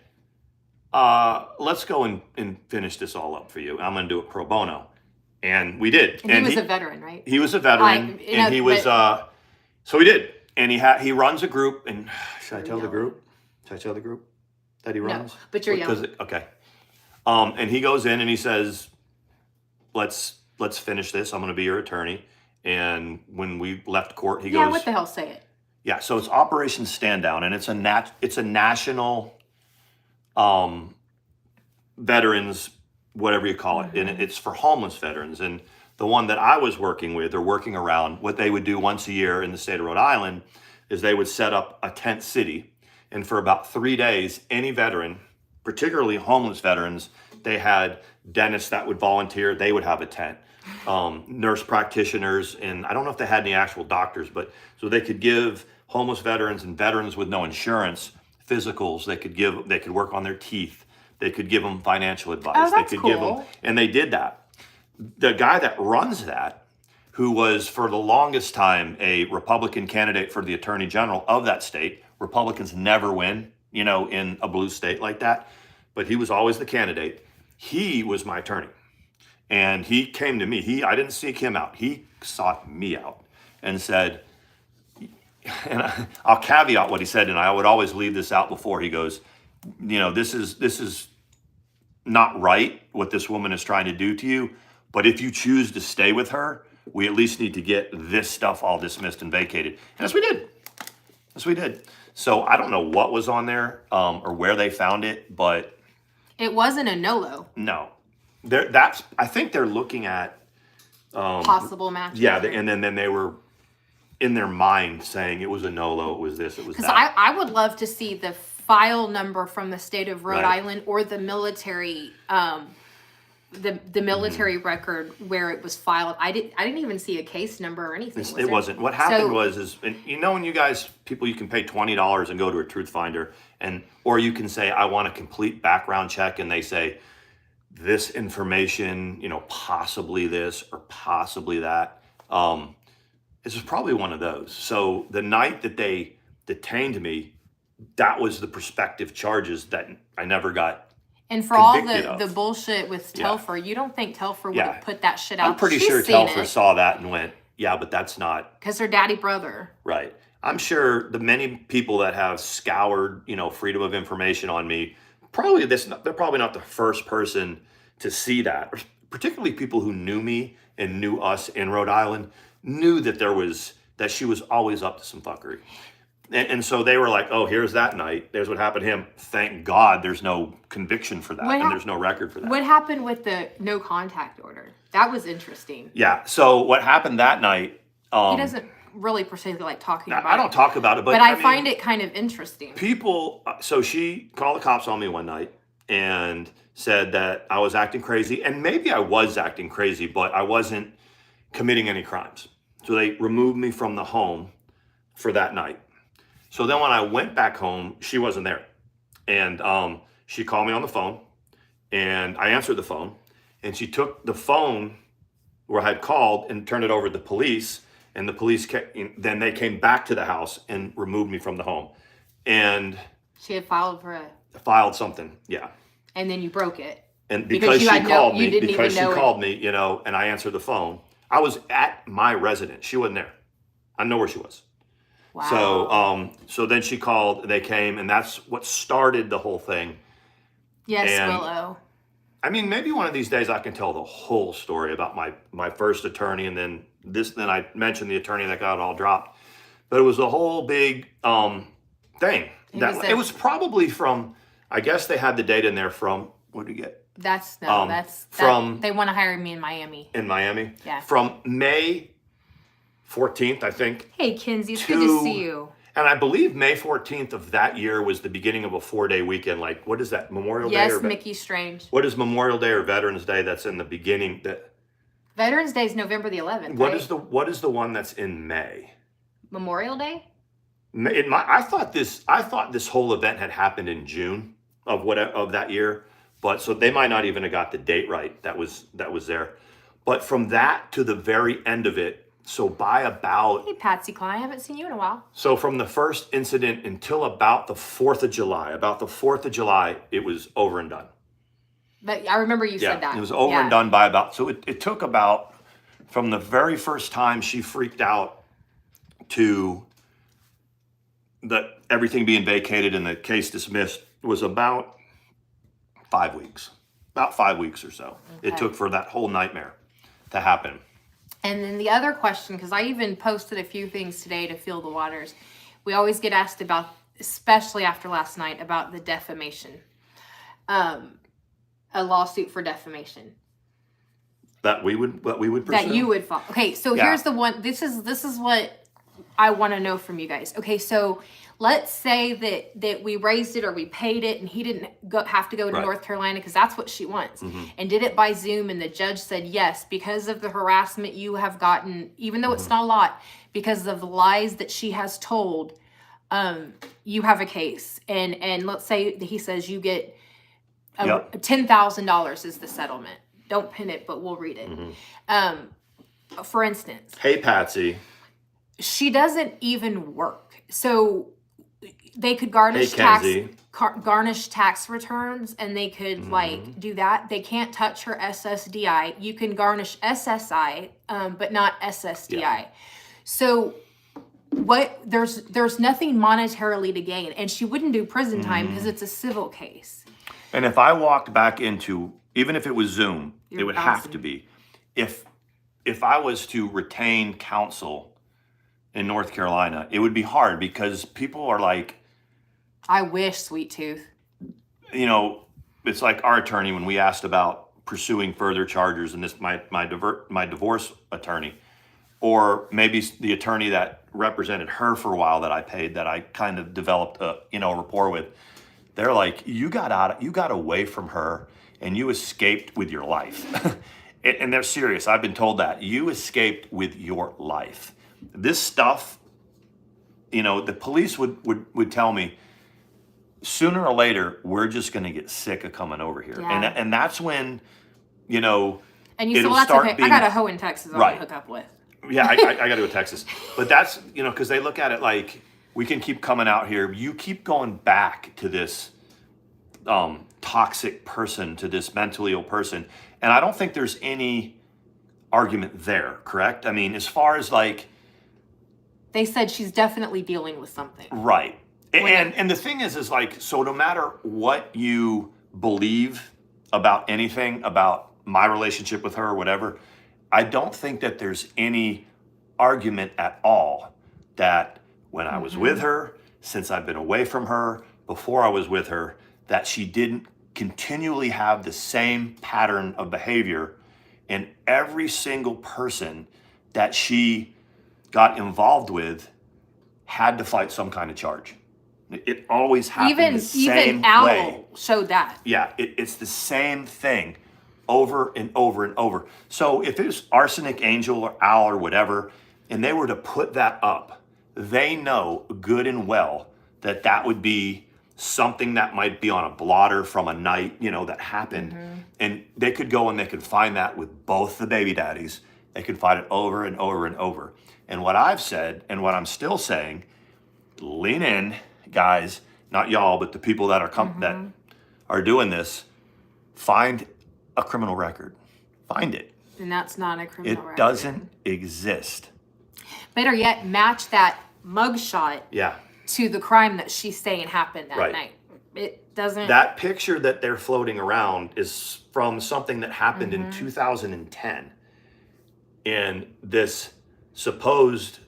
let's go and finish this all up for you. I'm going to do it pro bono. And we did. And he was a veteran, right? He was a veteran, and he was, so we did. And he runs a group, and should I tell the group? Should I tell the group that he runs? No, but you're young. Okay. And he goes in and he says, let's finish this. I'm going to be your attorney. And when we left court, he goes, yeah, what the hell, say it. Yeah, so it's Operation Stand Down, and it's a national veterans, whatever you call it, and it's for homeless veterans. And the one that I was working with or working around, what they would do once a year in the state of Rhode Island is they would set up a tent city, and for about 3 days, any veteran, particularly homeless veterans, they had dentists that would volunteer. They would have a tent. Nurse practitioners, and I don't know if they had any actual doctors, but so they could give homeless veterans and veterans with no insurance physicals. They could work on their teeth. They could give them financial advice. Oh, that's they could cool. give them, and they did that. The guy that runs that, who was for the longest time a Republican candidate for the attorney general of that state. Republicans never win, in a blue state like that, but he was always the candidate. He was my attorney. And he came to me. I didn't seek him out. He sought me out and said, and I'll caveat what he said, and I would always leave this out before. He goes, this is not right what this woman is trying to do to you, but if you choose to stay with her, we at least need to get this stuff all dismissed and vacated. And that's what we did. That's what we did. So I don't know what was on there or where they found it, but... It wasn't a NOLO. No. I think they're looking at possible matches. Yeah, and then they were in their mind saying it was a NOLO, it was this, it was that. Because I would love to see the file number from the state of Rhode Right. Island or the military the military record where it was filed. I didn't even see a case number or anything. It wasn't. What happened was and you know when you guys people you can pay $20 and go to a truth finder or you can say I want a complete background check and they say this information, possibly this or possibly that. This was probably one of those. So the night that they detained me, that was the prospective charges that I never got. And for all convicted the of. bullshit with Telfer, you don't think Telfer would have put that shit out? I'm pretty sure Telfer saw that and went, yeah, but that's not. Because her daddy brother. Right. I'm sure the many people that have scoured, freedom of information on me, they're probably not the first person to see that. Particularly people who knew me and knew us in Rhode Island, knew that she was always up to some fuckery. And so they were like, oh, here's that night. There's what happened to him. Thank God there's no conviction for that. And there's no record for that. What happened with the no contact order? That was interesting. Yeah. So what happened that night. He doesn't really particularly like talking about it. I don't talk about it. But I find it kind of interesting. So she called the cops on me one night and said that I was acting crazy. And maybe I was acting crazy, but I wasn't committing any crimes. So they removed me from the home for that night. So then when I went back home, she wasn't there. And she called me on the phone and I answered the phone and she took the phone where I had called and turned it over to the police. And the police then they came back to the house and removed me from the home. And she had filed something. Yeah. And then you broke it. And because she called me, and I answered the phone, I was at my residence. She wasn't there. I know where she was. Wow. So then she called, they came, and that's what started the whole thing. Yes, Willow. I mean, maybe one of these days I can tell the whole story about my first attorney, and then I mentioned the attorney that got it all dropped. But it was a whole big thing. It was probably from, I guess they had the date in there from, what did you get? They want to hire me in Miami. In Miami? Yeah. From May 14th, I think. Hey, Kinsey, it's good to see you. And I believe May 14th of that year was the beginning of a 4-day weekend. Like, what is that, Memorial Day? Yes, Mickey Strange. What is Memorial Day or Veterans Day that's in the beginning? Veterans Day is November the 11th, What is the one that's in May? Memorial Day? I thought this whole event had happened in June of that year. But so they might not even have got the date right. That was there. But from that to the very end of it, so by about... Hey, Patsy Klein, I haven't seen you in a while. So from the first incident until about the 4th of July, it was over and done. But I remember you said that. It was over and done by about... So it took about, from the very first time she freaked out to everything being vacated and the case dismissed, was about 5 weeks. About 5 weeks or so. Okay. It took for that whole nightmare to happen. And then the other question, because I even posted a few things today to feel the waters. We always get asked about, especially after last night, about the defamation. A lawsuit for defamation. That we would pursue? That you would file. Okay, so here's the one. This is what I want to know from you guys. Okay, so let's say that we raised it or we paid it and he didn't have to go to North Carolina because that's what she wants. Mm-hmm. And did it by Zoom and the judge said, yes, because of the harassment you have gotten, even though it's not a lot, because of the lies that she has told, you have a case. And let's say that he says you get $10,000 is the settlement. Don't pin it, but we'll read it. Mm-hmm. For instance. Hey, Patsy. She doesn't even work. So they could garnish tax returns and they could do that. They can't touch her SSDI. You can garnish SSI, but not SSDI. Yeah. So there's nothing monetarily to gain, and she wouldn't do prison time because it's a civil case. And if I walked back into, even if it was Zoom, it would have to be. If I was to retain counsel in North Carolina, it would be hard because people are like, I wish, sweet tooth. It's like our attorney when we asked about pursuing further charges, and this my divorce attorney, or maybe the attorney that represented her for a while that I paid, that I kind of developed a rapport with. They're like, you got away from her and you escaped with your life. And they're serious. I've been told that you escaped with your life. This stuff, the police would tell me, sooner or later, we're just going to get sick of coming over here. Yeah. And that's when, And you said, it'll well, that's start okay. being, I got a hoe in Texas I can hook up with. Yeah, I got to go to Texas. But that's, because they look at it like, we can keep coming out here. You keep going back to this toxic person, to this mentally ill person. And I don't think there's any argument there, correct? I mean, as far as like... They said she's definitely dealing with something. Right. And the thing is like, so no matter what you believe about anything, about my relationship with her or whatever, I don't think that there's any argument at all that when I was with her, since I've been away from her, before I was with her, that she didn't continually have the same pattern of behavior, and every single person that she got involved with had to fight some kind of charge. It always happened the same even Owl way. showed that. Yeah, it's the same thing over and over and over. So if it was Arsenic Angel or Owl or whatever, and they were to put that up, they know good and well that that would be something that might be on a blotter from a night, that happened. And they could go and they could find that with both the baby daddies. They could find it over and over and over. And what I've said, and what I'm still saying, lean in, guys, not y'all, but the people that are that are doing this, find a criminal record. Find it. And that's not a criminal record. It doesn't exist. Better yet, match that mugshot Yeah. to the crime that she's saying happened that Right. night. It doesn't... That picture that they're floating around is from something that happened in 2010. And this supposed,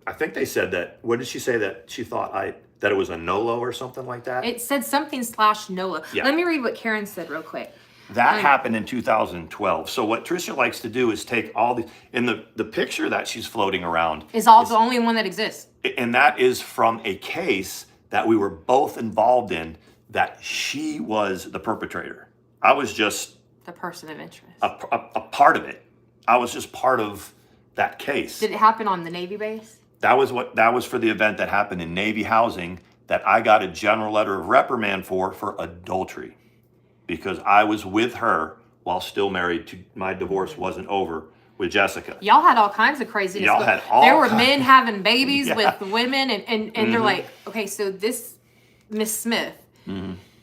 I think they said that, what did she say that she thought that it was a NOLO or something like that? It said something /NOLA. Yeah. Let me read what Karen said real quick. That happened in 2012. So what Tricia likes to do is take all these, and the picture that she's floating around Is the only one that exists. and that is from a case that we were both involved in, that she was the perpetrator. I was just The person of interest. a part of it. I was just part of that case. Did it happen on the Navy base? That was for the event that happened in Navy housing that I got a general letter of reprimand for adultery, because I was with her while still married to, my divorce wasn't over with Jessica. Y'all had all kinds of craziness. Y'all had all There were kinds. men having babies Yeah. with women, and they're like, okay, so this Miss Smith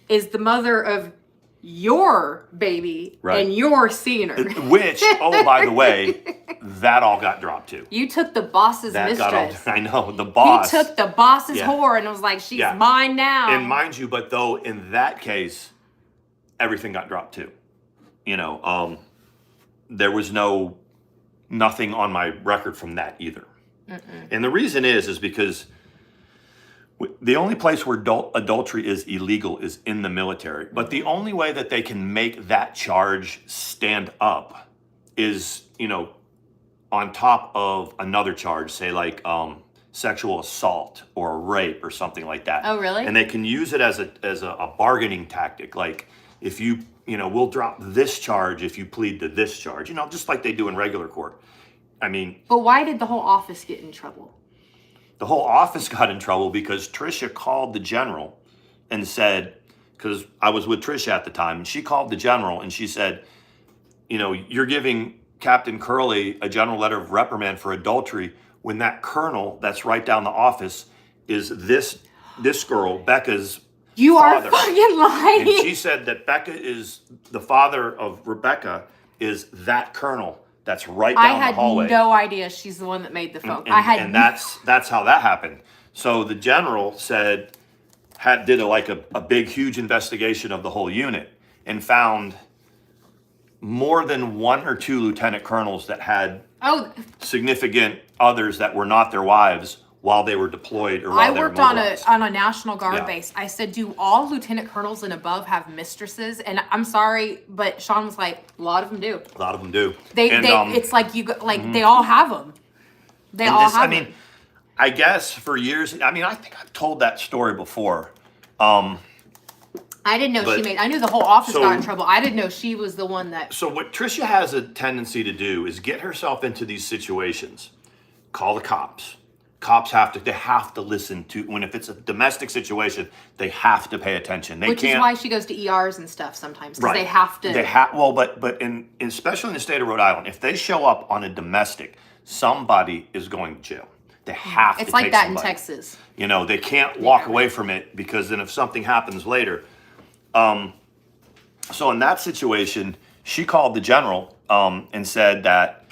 is the mother of your baby, Right. and you're seeing her. Which, oh, by the way, that all got dropped too. You took the boss's That mistress. I know, the boss. He took the boss's Yeah. whore and was like, she's Yeah. mine now. And mind you, but though in that case, everything got dropped too. There was nothing on my record from that either. And the reason is because the only place where adultery is illegal is in the military. But the only way that they can make that charge stand up is, on top of another charge, say like sexual assault or rape or something like that. Oh, really? And they can use it as a bargaining tactic. Like if we'll drop this charge if you plead to this charge, just like they do in regular court. I mean, But why did the whole office get in trouble? the whole office got in trouble because Tricia called the general and said, because I was with Tricia at the time, and she called the general and she said, you're giving Captain Curley a general letter of reprimand for adultery when that colonel that's right down the office is this girl, Becca's You father. are fucking lying. And she said that Becca is the father of Rebecca, is that colonel that's right down the hallway. I had no idea she's the one that made the phone. And that's how that happened. So the general said, did a big, huge investigation of the whole unit and found more than one or two lieutenant colonels that had significant others that were not their wives while they were deployed or while I they were worked on mobilized. a National Guard Yeah. base. I said, do all lieutenant colonels and above have mistresses? And I'm sorry, but Sean was like, a lot of them do. A lot of them do. They it's like they all have them. They all have them. I guess for years, I think I've told that story before. I didn't know but- I knew the whole office so- got in trouble. I didn't know she was the one that. So what Tricia has a tendency to do is get herself into these situations. Call the cops. Cops have to listen to, if it's a domestic situation, they have to pay attention. They Which can't, is why she goes to ERs and stuff sometimes, because right. they have to. But especially in the state of Rhode Island, if they show up on a domestic, somebody is going to jail. They have to It's like take that somebody. in Texas. They can't walk away from it, because then if something happens later. So in that situation, she called the general and said that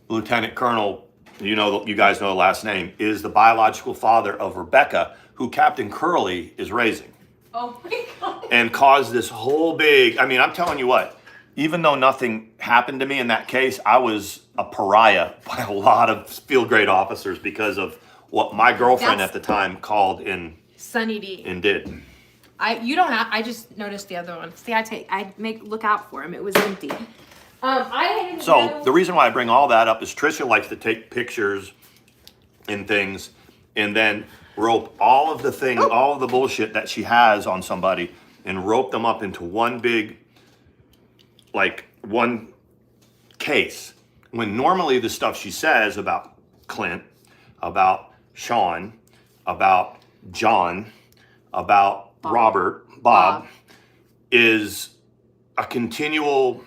Lieutenant Colonel, you guys know the last name, is the biological father of Rebecca, who Captain Curley is raising. Oh my God. And caused this whole big, I'm telling you what, even though nothing happened to me in that case, I was a pariah by a lot of field grade officers because of what my girlfriend at the time called in Sunny D. and did. I just noticed the other one. See, look out for him. It was empty. So the reason why I bring all that up is Tricia likes to take pictures and things, and then rope all of the bullshit that she has on somebody, and rope them up into one big, one case. When normally the stuff she says about Clint, about Sean, about John, about Bob, is a continual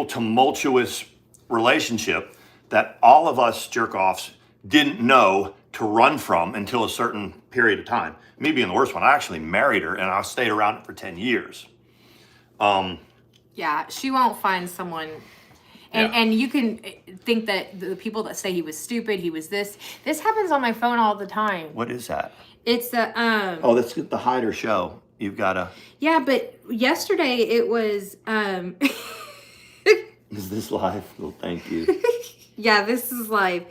tumultuous relationship that all of us jerk-offs didn't know to run from until a certain period of time. Me being the worst one, I actually married her and I stayed around it for 10 years. Yeah, she won't find someone. And you can think that the people that say he was stupid, he was this happens on my phone all the time. What is that? It's the Oh, that's the hider show. You've got to. Yeah, but yesterday it was Is this live? Well, thank you. Yeah, this is live.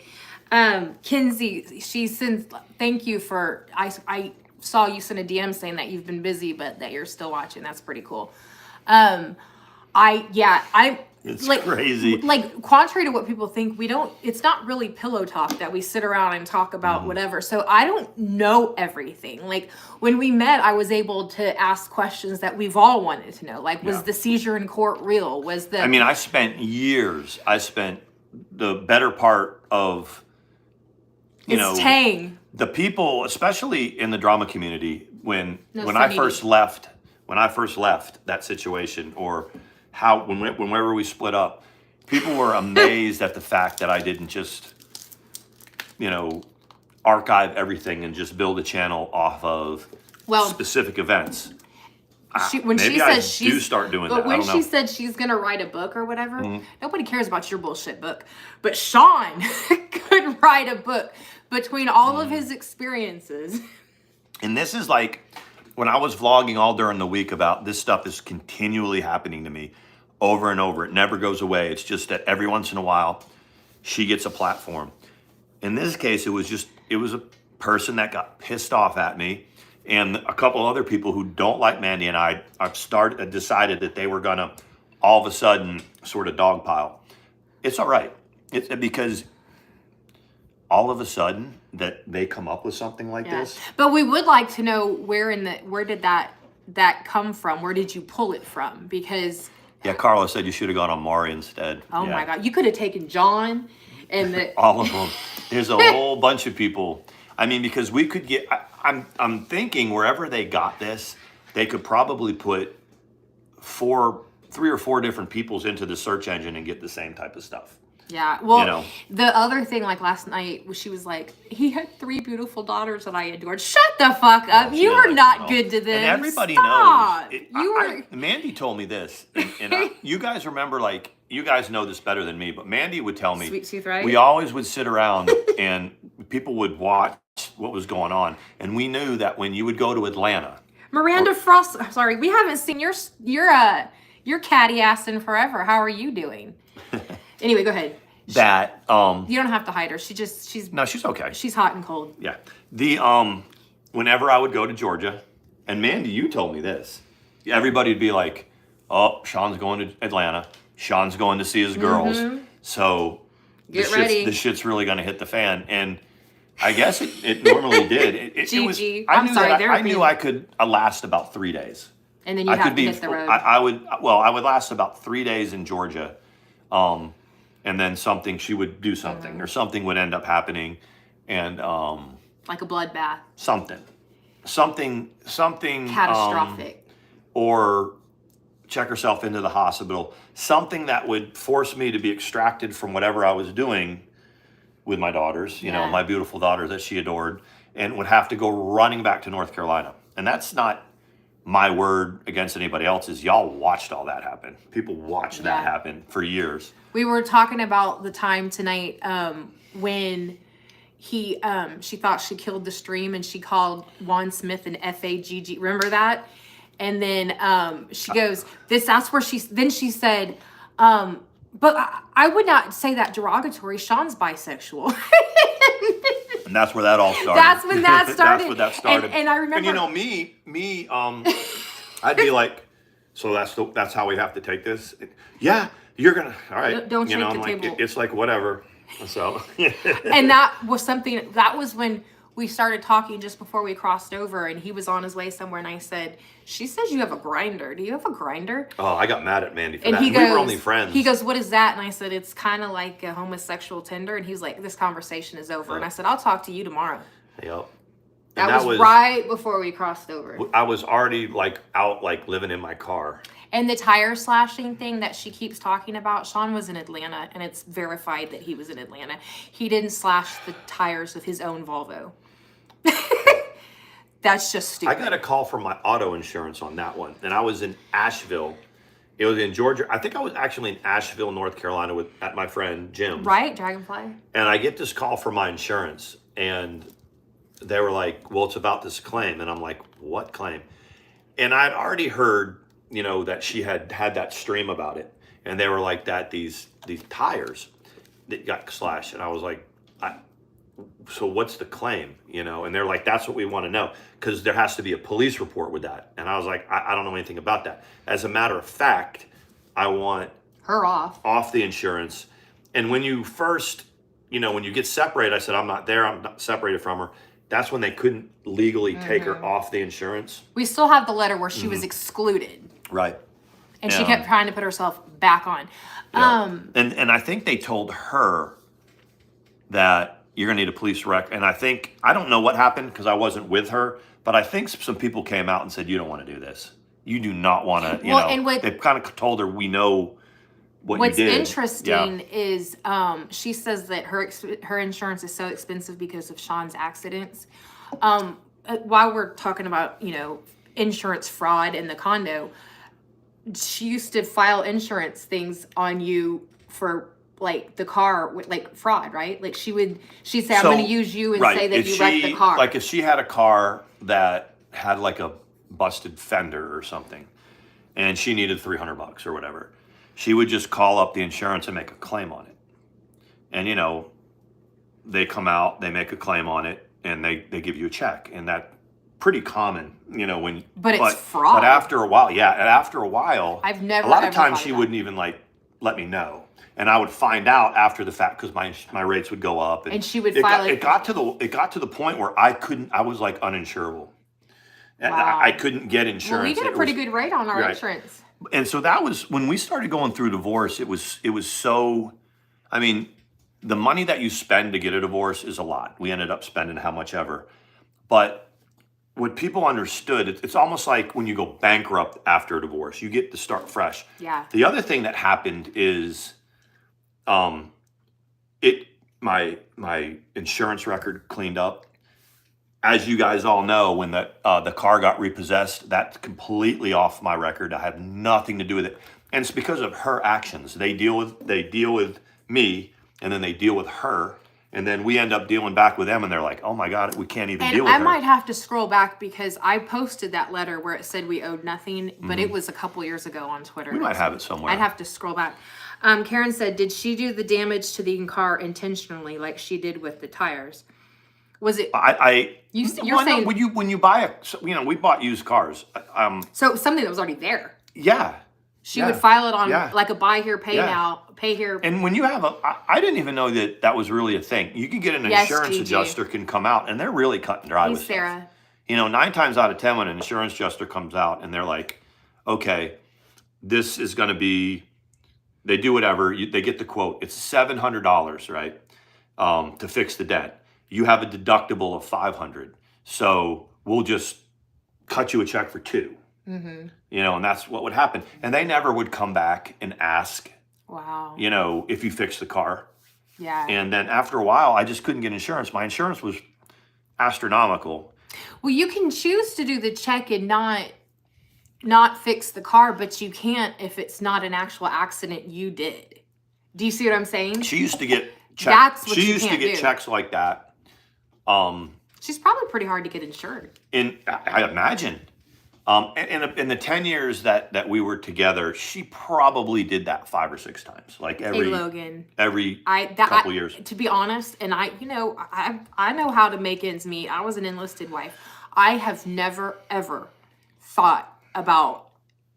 Kinsey, she sends thank you for I saw you send a DM saying that you've been busy but that you're still watching. That's pretty cool. It's crazy. Contrary to what people think, it's not really pillow talk that we sit around and talk about whatever. So I don't know everything. Like when we met, I was able to ask questions that we've all wanted to know. Was the seizure in court real? I spent years. I spent the better part of, Tang. The people, especially in the drama community, when I first left that situation, or whenever we split up, people were amazed at the fact that I didn't just, archive everything and just build a channel off of specific events. When she says I do start doing that. But when she said she's gonna write a book or whatever, nobody cares about your bullshit book. But Sean could write a book between all of his experiences. And this is when I was vlogging all during the week about this stuff is continually happening to me over and over. It never goes away. It's just that every once in a while she gets a platform. In this case, it was a person that got pissed off at me, and a couple other people who don't like Mandi and I decided that they were gonna all of a sudden sort of dogpile. It's all right. It's because all of a sudden that they come up with something like this. But we would like to know where did that come from? Where did you pull it from? Because Carla said you should have gone on Maury instead. Oh my God, you could have taken John and all of them. There's a whole bunch of people. Because we could get. I'm thinking wherever they got this, they could probably put 3 or 4 different peoples into the search engine and get the same type of stuff. Yeah, well, the other thing, last night, she was like, he had 3 beautiful daughters that I adored. Shut the fuck up. You were not good to them. And everybody Stop. knows. Mandi told me this. And you guys remember, you guys know this better than me, but Mandi would tell me. Sweet tooth, right? We always would sit around and people would watch what was going on. And we knew that when you would go to Atlanta. Miranda Frost, sorry, we haven't seen your catty ass in forever. How are you doing? Anyway, go ahead. that You don't have to hide her. She's no, she's okay. She's hot and cold. Yeah. The whenever I would go to Georgia, and Mandy, you told me this. Everybody would be like, "Oh, Sean's going to Atlanta. Sean's going to see his girls." So Get ready. The shit's really going to hit the fan, and I guess it normally did. It was. I knew I could last about 3 days. And then you have to hit the road. I would last about 3 days in Georgia, and then she would do something, or something would end up happening, and like a bloodbath. Something catastrophic, or check herself into the hospital. Something that would force me to be extracted from whatever I was doing with my daughters, you know, my beautiful daughters that she adored, and would have to go running back to North Carolina. And that's not my word against anybody else's. Y'all watched all that happen. People watched that happen for years. We were talking about the time tonight when she thought she killed the stream and she called Juan Smith an FAGG. Remember that? And then she goes, that's where she said, but I would not say that derogatory. Sean's bisexual. And that's where that all started. That's when that started. That's when that started. And I remember. And you know, me, I'd be like, so that's how we have to take this? Yeah, you're going to, all right. Don't shake I'm the like, table. it's like, whatever. So. And that was when we started talking just before we crossed over, and he was on his way somewhere, and I said, she says you have a grinder. Do you have a grinder? Oh, I got mad at Mandy for and that. We were only friends. He goes, what is that? And I said, it's kind of like a homosexual Tinder. And he was like, this conversation is over. And I said, I'll talk to you tomorrow. Yep. That was right before we crossed over. I was already out living in my car. And the tire slashing thing that she keeps talking about, Sean was in Atlanta, and it's verified that he was in Atlanta. He didn't slash the tires of his own Volvo. That's just stupid. I got a call from my auto insurance on that one, and I was in Asheville. It was in Georgia. I think I was actually in Asheville, North Carolina, at my friend Jim's. Right, Dragonfly. And I get this call from my insurance, and they were like, well, it's about this claim. And I'm like, what claim? And I'd already heard, that she had that stream about it. And they were like these tires that got slashed. And I was like, so what's the claim? And they're like, that's what we want to know, because there has to be a police report with that. And I was like, I don't know anything about that. As a matter of fact, I want her off the insurance. And when you first, when you get separated, I said, I'm not there. I'm not separated from her. That's when they couldn't legally take her off the insurance. We still have the letter where she was excluded. Right. And she kept trying to put herself back on. Yeah. And I think they told her that you're going to need a police record. And I don't know what happened because I wasn't with her, but I think some people came out and said, you don't want to do this. You do not want to, and they kind of told her, we know what's interesting is she says that her insurance is so expensive because of Sean's accidents. While we're talking about, insurance fraud in the condo, she used to file insurance things on you for the car with fraud, right? She'd say, I'm going to use you and say that you wrecked the car. If she had a car that had a busted fender or something, and she needed $300 or whatever, she would just call up the insurance and make a claim on it. And, they come out, they make a claim on it, and they give you a check. And that's pretty common, But it's fraud. But after a while, I've never. A lot of times she wouldn't even let me know. And I would find out after the fact because my rates would go up. And she would file it got to the point where I was uninsurable. And wow. I couldn't get insurance. Well, we get a pretty good rate on our insurance. And so that was when we started going through divorce. It was so. I mean, the money that you spend to get a divorce is a lot. We ended up spending how much ever, but what people understood, it's almost like when you go bankrupt after a divorce, you get to start fresh. Yeah. The other thing that happened is, my insurance record cleaned up. As you guys all know, when the car got repossessed, that's completely off my record. I have nothing to do with it, and it's because of her actions. They deal with me, and then they deal with her, and then we end up dealing back with them, and they're like, "Oh my God, we can't even deal with her." And I might have to scroll back because I posted that letter where it said we owed nothing, but it was a couple years ago on Twitter. We might have it somewhere. I'd have to scroll back. Karen said, did she do the damage to the car intentionally, like she did with the tires? Was it? You're saying when you buy we bought used cars. So something that was already there. Yeah. She would file it on like a buy here, pay now, pay here. And when you have I didn't even know that was really a thing. You can get an insurance adjuster can come out, and they're really cut and dry with Sarah. stuff. You know, 9 times out of 10 when an insurance adjuster comes out and they're like, okay, this is going to be, they do whatever, they get the quote. It's $700, right, to fix the dent. You have a deductible of $500, so we'll just cut you a check for $2. Mm-hmm. You know, and that's what would happen. And they never would come back and ask, wow, you know, if you fixed the car. Yeah. And then after a while, I just couldn't get insurance. My insurance was astronomical. Well, you can choose to do the check and not fix the car, but you can't if it's not an actual accident you did. Do you see what I'm saying? She used to get checks. That's what she used to get checks like that. She's probably pretty hard to get insured. I imagine. In the 10 years that we were together, she probably did that 5 or 6 times, like every couple years. To be honest, and I know how to make ends meet. I was an enlisted wife. I have never ever thought about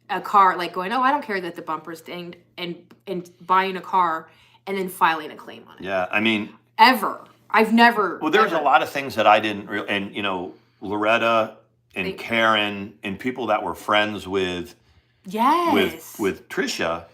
a car like going, oh, I don't care that the bumper's dinged, and buying a car and then filing a claim on it. Yeah, I mean, ever. I've never. Well, there's a lot of things that I didn't really, and you know, Loretta and Karen and people that were friends with Trisha,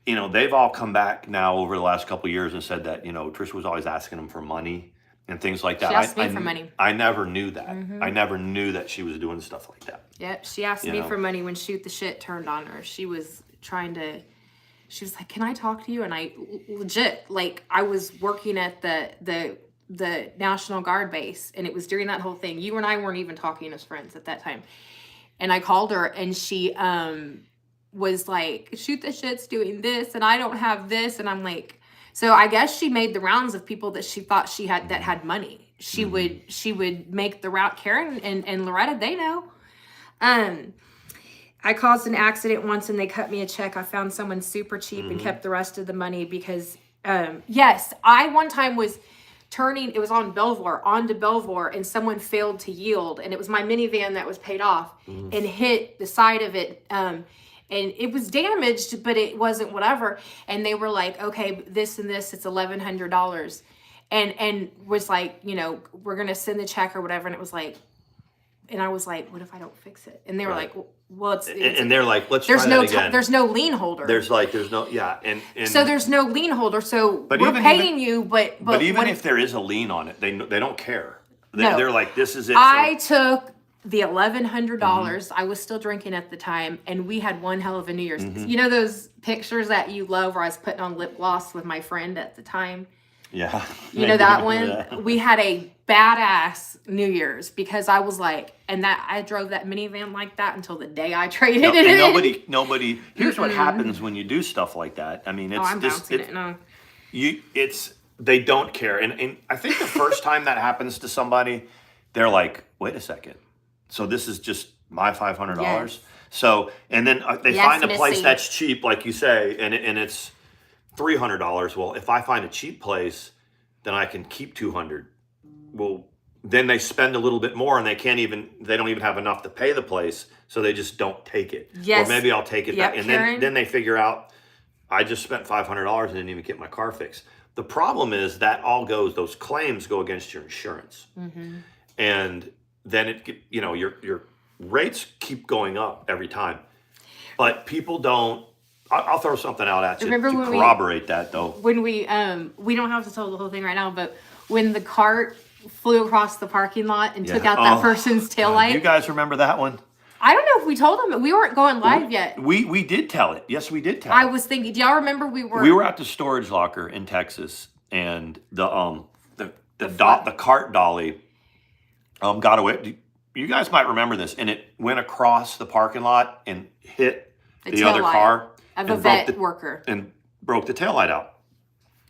you know, they've all come back now over the last couple of years and said that, you know, Trisha was always asking them for money and things like that. She asked me for money. I never knew that. Mm-hmm. I never knew that she was doing stuff like that. Yep, she asked me for money when Shoot the Shit turned on her. She was like, can I talk to you? And I legit, like, I was working at the National Guard base, and it was during that whole thing. You and I weren't even talking as friends at that time. And I called her, and she was like, Shoot the Shit's doing this, and I don't have this. And I'm like, so I guess she made the rounds of people that she thought she had that had money. She would make the route. Karen and Loretta, they know. I caused an accident once and they cut me a check. I found someone super cheap and kept the rest of the money because, yes, I one time was turning, it was on Belvoir, onto Belvoir, and someone failed to yield. And it was my minivan that was paid off and hit the side of it. And it was damaged, but it wasn't whatever. And they were like, okay, this and this, it's $1,100. And was like, you know, we're going to send the check or whatever. And it was like, and I was like, what if I don't fix it? And they were like, well, it's and they're like, let's try that again. There's no lien holder. There's no, yeah. And so there's no lien holder. So we're paying you, but even if there is a lien on it, they don't care. They're like, this is it. I took the $1,100. I was still drinking at the time, and we had one hell of a New Year's. You know those pictures that you love where I was putting on lip gloss with my friend at the time? Yeah. You know that one? We had a badass New Year's because I was like, and that I drove that minivan like that until the day I traded it in. Nobody, here's what happens when you do stuff like that. I mean, they don't care. And I think the first time that happens to somebody, they're like, wait a second. So this is just my $500? Yes. So, and then they find a place that's cheap, like you say, and it's $300. Well, if I find a cheap place, then I can keep $200. Well, then they spend a little bit more, and they don't even have enough to pay the place, so they just don't take it. Yes. Or maybe I'll take it back. And then they figure out, I just spent $500 and didn't even get my car fixed. The problem is those claims go against your insurance. Mm-hmm. And then your rates keep going up every time. But people don't. I'll throw something out at you to corroborate that, though. When we don't have to tell the whole thing right now, but when the cart flew across the parking lot and took out that person's taillight. You guys remember that one? I don't know if we told them. We weren't going live yet. We did tell it. Yes, we did tell it. I was thinking, do y'all remember we were at the storage locker in Texas, and the cart dolly got away. You guys might remember this, and it went across the parking lot and hit the other car. Of a vet worker. And broke the taillight out.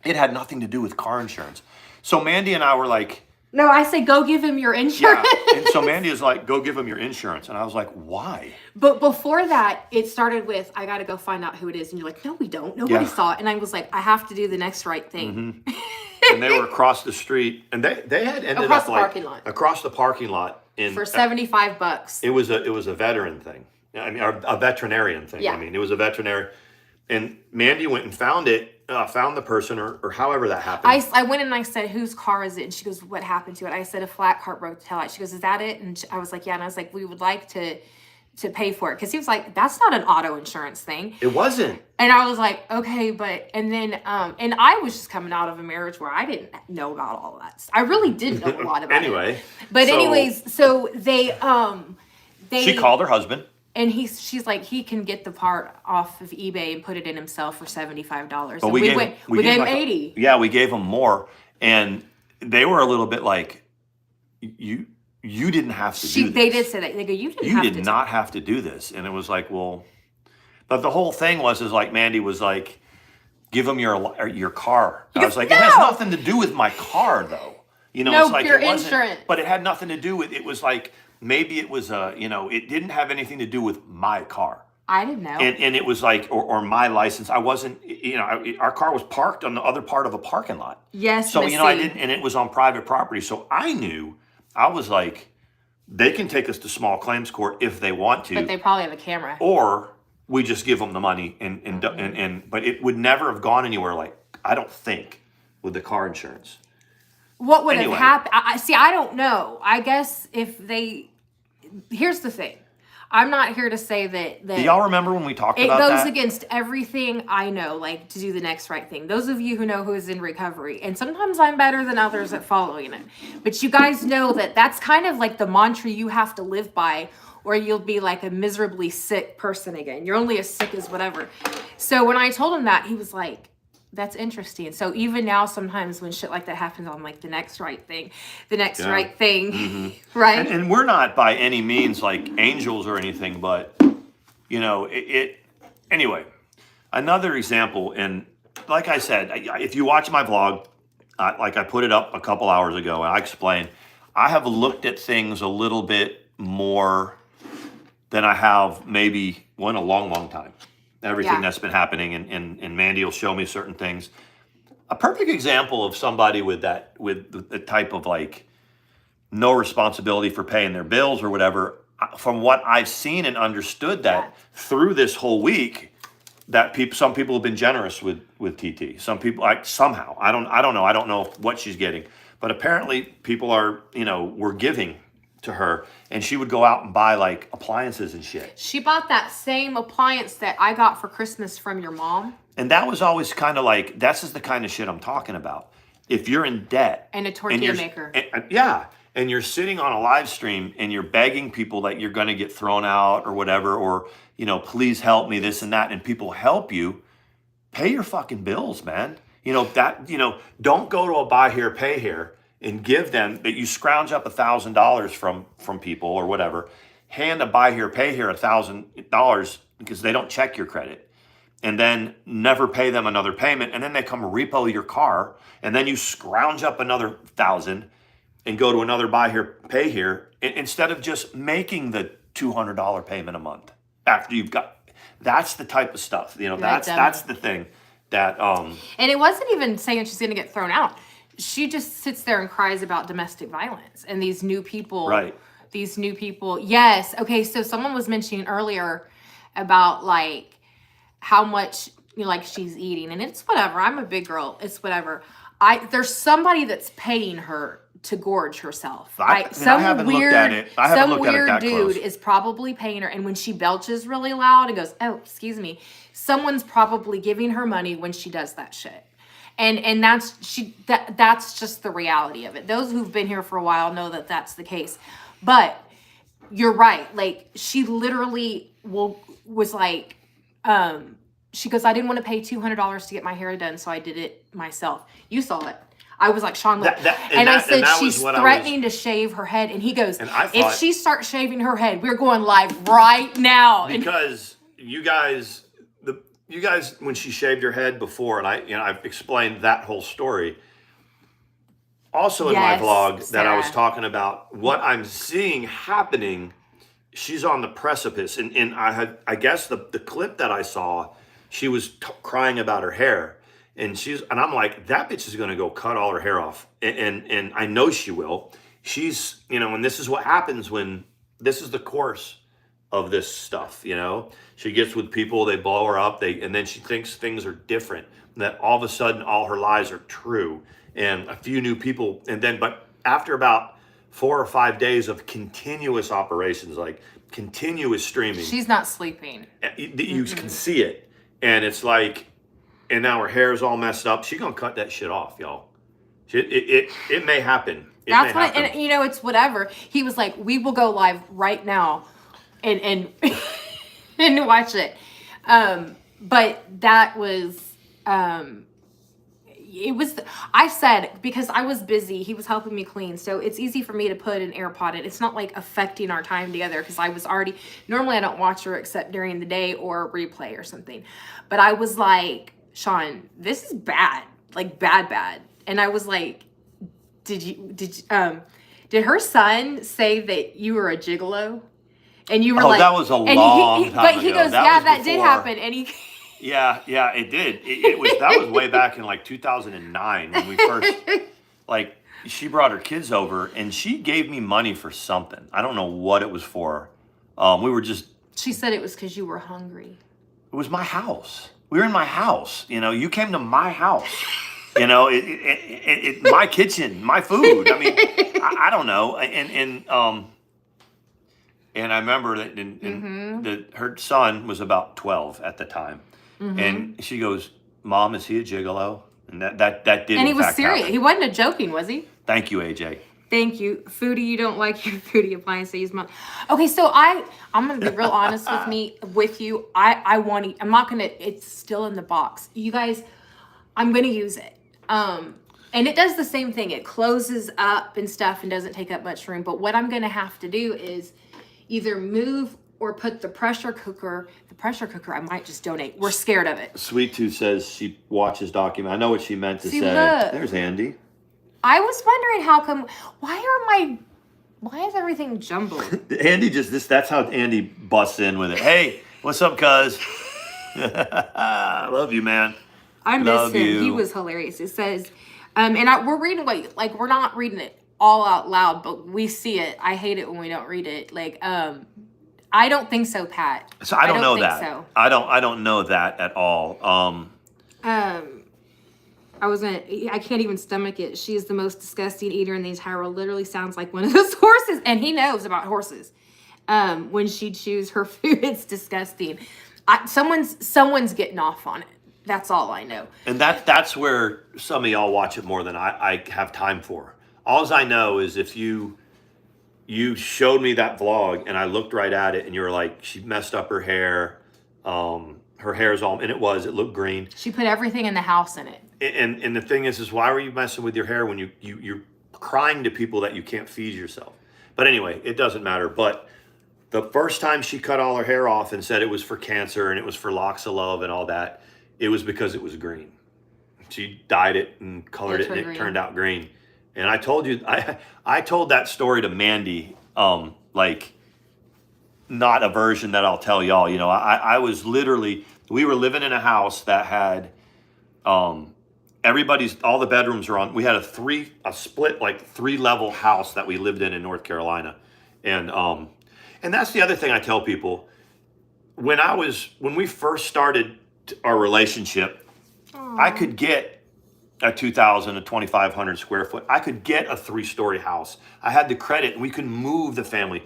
It had nothing to do with car insurance. So Mandi and I were like, No, I say go give him your insurance. Yeah. And so Mandy is like, go give him your insurance. And I was like, why? But before that, it started with, I got to go find out who it is. And you're like, no, we don't. Nobody saw it. And I was like, I have to do the next right thing. And they were across the street, and they had ended across up the like parking lot. Across the parking lot For $75. It was a veteran thing. I mean, a veterinarian thing. Yeah. I mean, it was a veterinarian. And Mandy went and found it, found the person, or however that happened. I went and I said, whose car is it? And she goes, what happened to it? I said, a flat car broke the taillight. She goes, is that it? And I was like, yeah. And I was like, we would like to pay for it. Because he was like, that's not an auto insurance thing. It wasn't. And I was like, okay, but, and then, and I was just coming out of a marriage where I didn't know about all of that. I really didn't know a lot about Anyway, it. But anyways, so they she called her husband. And she's like, he can get the part off of eBay and put it in himself for $75. But And we gave him $80. Yeah, we gave him more. And they were a little bit like, you didn't have to do this. They did say that. They go, you did not have to do this. And it was like, well, but the whole thing is like Mandy was like, give him your car. I was like, no! It has nothing to do with my car though. You know, no, it's like your it wasn't, insurance. but it had nothing to do with, it was like, maybe it was it didn't have anything to do with my car. I didn't know. And it was like, or my license. I wasn't, our car was parked on the other part of a parking lot. Yes, so, Missy. I didn't, and it was on private property. So I knew, I was like, they can take us to small claims court if they want to. But they probably have a camera. Or we just give them the money but it would never have gone anywhere, like, I don't think, with the car insurance. What would have happened? I don't know. I guess if here's the thing. I'm not here to say that Do y'all remember when we talked about that? It goes against everything I know, like to do the next right thing. Those of you who know who is in recovery, and sometimes I'm better than others at following it. But you guys know that that's kind of like the mantra you have to live by, or you'll be like a miserably sick person again. You're only as sick as whatever. So when I told him that, he was like, that's interesting. So even now, sometimes when shit like that happens, I'm like, the next right thing, right thing, right? And we're not by any means like angels or anything, but anyway, another example. And like I said, if you watch my vlog, like I put it up a couple hours ago, and I explained, I have looked at things a little bit more than I have maybe in a long, long time. Everything that's been happening, and Mandy will show me certain things. A perfect example of somebody with the type of like no responsibility for paying their bills or whatever, from what I've seen and understood that through this whole week, that some people have been generous with TT. Some people, somehow, I don't know. I don't know what she's getting, but apparently people are, were giving to her, and she would go out and buy like appliances and shit. She bought that same appliance that I got for Christmas from your mom. And that was always kind of like, this is the kind of shit I'm talking about. If you're in debt. And a tortilla maker. And you're sitting on a live stream and you're begging people that you're going to get thrown out or whatever, or, please help me, this and that, and people help you, pay your fucking bills, man. Don't go to a buy here, pay here, and give them that you scrounge up $1,000 from people or whatever, hand a buy here, pay here $1,000 because they don't check your credit, and then never pay them another payment, and then they come repo your car, and then you scrounge up another $1,000 and go to another buy here, pay here, instead of just making the $200 payment a month after you've got. That's the type of stuff, that's the thing that. And it wasn't even saying she's going to get thrown out. She just sits there and cries about domestic violence and these new people. Right. These new people. Yes. Okay. So someone was mentioning earlier about like how much like she's eating, and it's whatever. I'm a big girl. It's whatever. There's somebody that's paying her to gorge herself. Some weird dude is probably paying her, and when she belches really loud and goes, "Oh, excuse me," someone's probably giving her money when she does that shit. And that's just the reality of it. Those who've been here for a while know that that's the case. But you're right. Like, she literally was like, she goes, I didn't want to pay $200 to get my hair done, so I did it myself. You saw it. I was like, Sean, look. I said, she's threatening to shave her head. And he goes, if she starts shaving her head, we're going live right now. Because you guys, when she shaved her head before, and I've explained that whole story, Also in my Yes, vlog that I was Sarah. talking about, what I'm seeing happening, she's on the precipice. And I guess the clip that I saw, she was crying about her hair. And I'm like, that bitch is going to go cut all her hair off. And I know she will. She's, and this is what happens when this is the course of this stuff, She gets with people, they blow her up, and then she thinks things are different. That all of a sudden all her lies are true. And a few new people, but after about 4 or 5 days of continuous operations, like continuous streaming, She's not sleeping. you can see it. And it's like, and now her hair's all messed up. She's gonna cut that shit off, y'all. It may happen. That's what, and it's whatever. He was like, we will go live right now and and watch it. But that was, I said, because I was busy, he was helping me clean. So it's easy for me to put an AirPod in. It's not like affecting our time together because I was already, normally I don't watch her except during the day or replay or something. But I was like, Sean, this is bad, like bad. And I was like, did her son say that you were a gigolo? And you were like, that was a long time but he ago. goes, that did happen. And he, yeah, it did. That was way back in like 2009 when we first, like, she brought her kids over and she gave me money for something. I don't know what it was for. She said it was because you were hungry. It was my house. We were in my house. You came to my house. My kitchen, my food. I mean, I don't know. And I remember that her son was about 12 at the time. And she goes, Mom, is he a gigolo? And that did. And he was serious. Happen. He wasn't a joking, was he? Thank you, AJ. Thank you. Foodie, you don't like your foodie appliance. I use mine. Okay, so I'm gonna be real honest with you. I'm not gonna, it's still in the box. You guys, I'm gonna use it. And it does the same thing. It closes up and stuff and doesn't take up much room. But what I'm gonna have to do is either move or put the pressure cooker, I might just donate. We're scared of it. Sweet Tooth says she watches document. I know what she meant to say. Look. There's Andy. I was wondering how come, why is everything jumbled? Andy that's how Andy busts in with it. Hey, what's up, cuz? I love you, man. I miss him. He was hilarious. It says, we're reading, like, we're not reading it all out loud, but we see it. I hate it when we don't read it. Like, I don't think so, Pat. So I don't know think that. So. I don't know that at all. I can't even stomach it. She is the most disgusting eater in the entire world. Literally sounds like one of those horses. And he knows about horses. When she chews her food, it's disgusting. Someone's getting off on it. That's all I know. And that's where some of y'all watch it more than I have time for. All I know is if you showed me that vlog and I looked right at it and you were like, she messed up her hair. Her hair's all, and it looked green. She put everything in the house in it. And the thing is why were you messing with your hair when you're crying to people that you can't feed yourself? But anyway, it doesn't matter. But the first time she cut all her hair off and said it was for cancer and it was for locks of love and all that, it was because it was green. She dyed it and colored it and it turned out green. And I told you, I told that story to Mandi, like not a version that I'll tell y'all. I was literally, we were living in a house that had, all the bedrooms were on. We had a split, like 3-level house that we lived in North Carolina. And that's the other thing I tell people. When we first started our relationship, I could get a 2,000, a 2,500 square foot. I could get a 3-story house. I had the credit and we could move the family.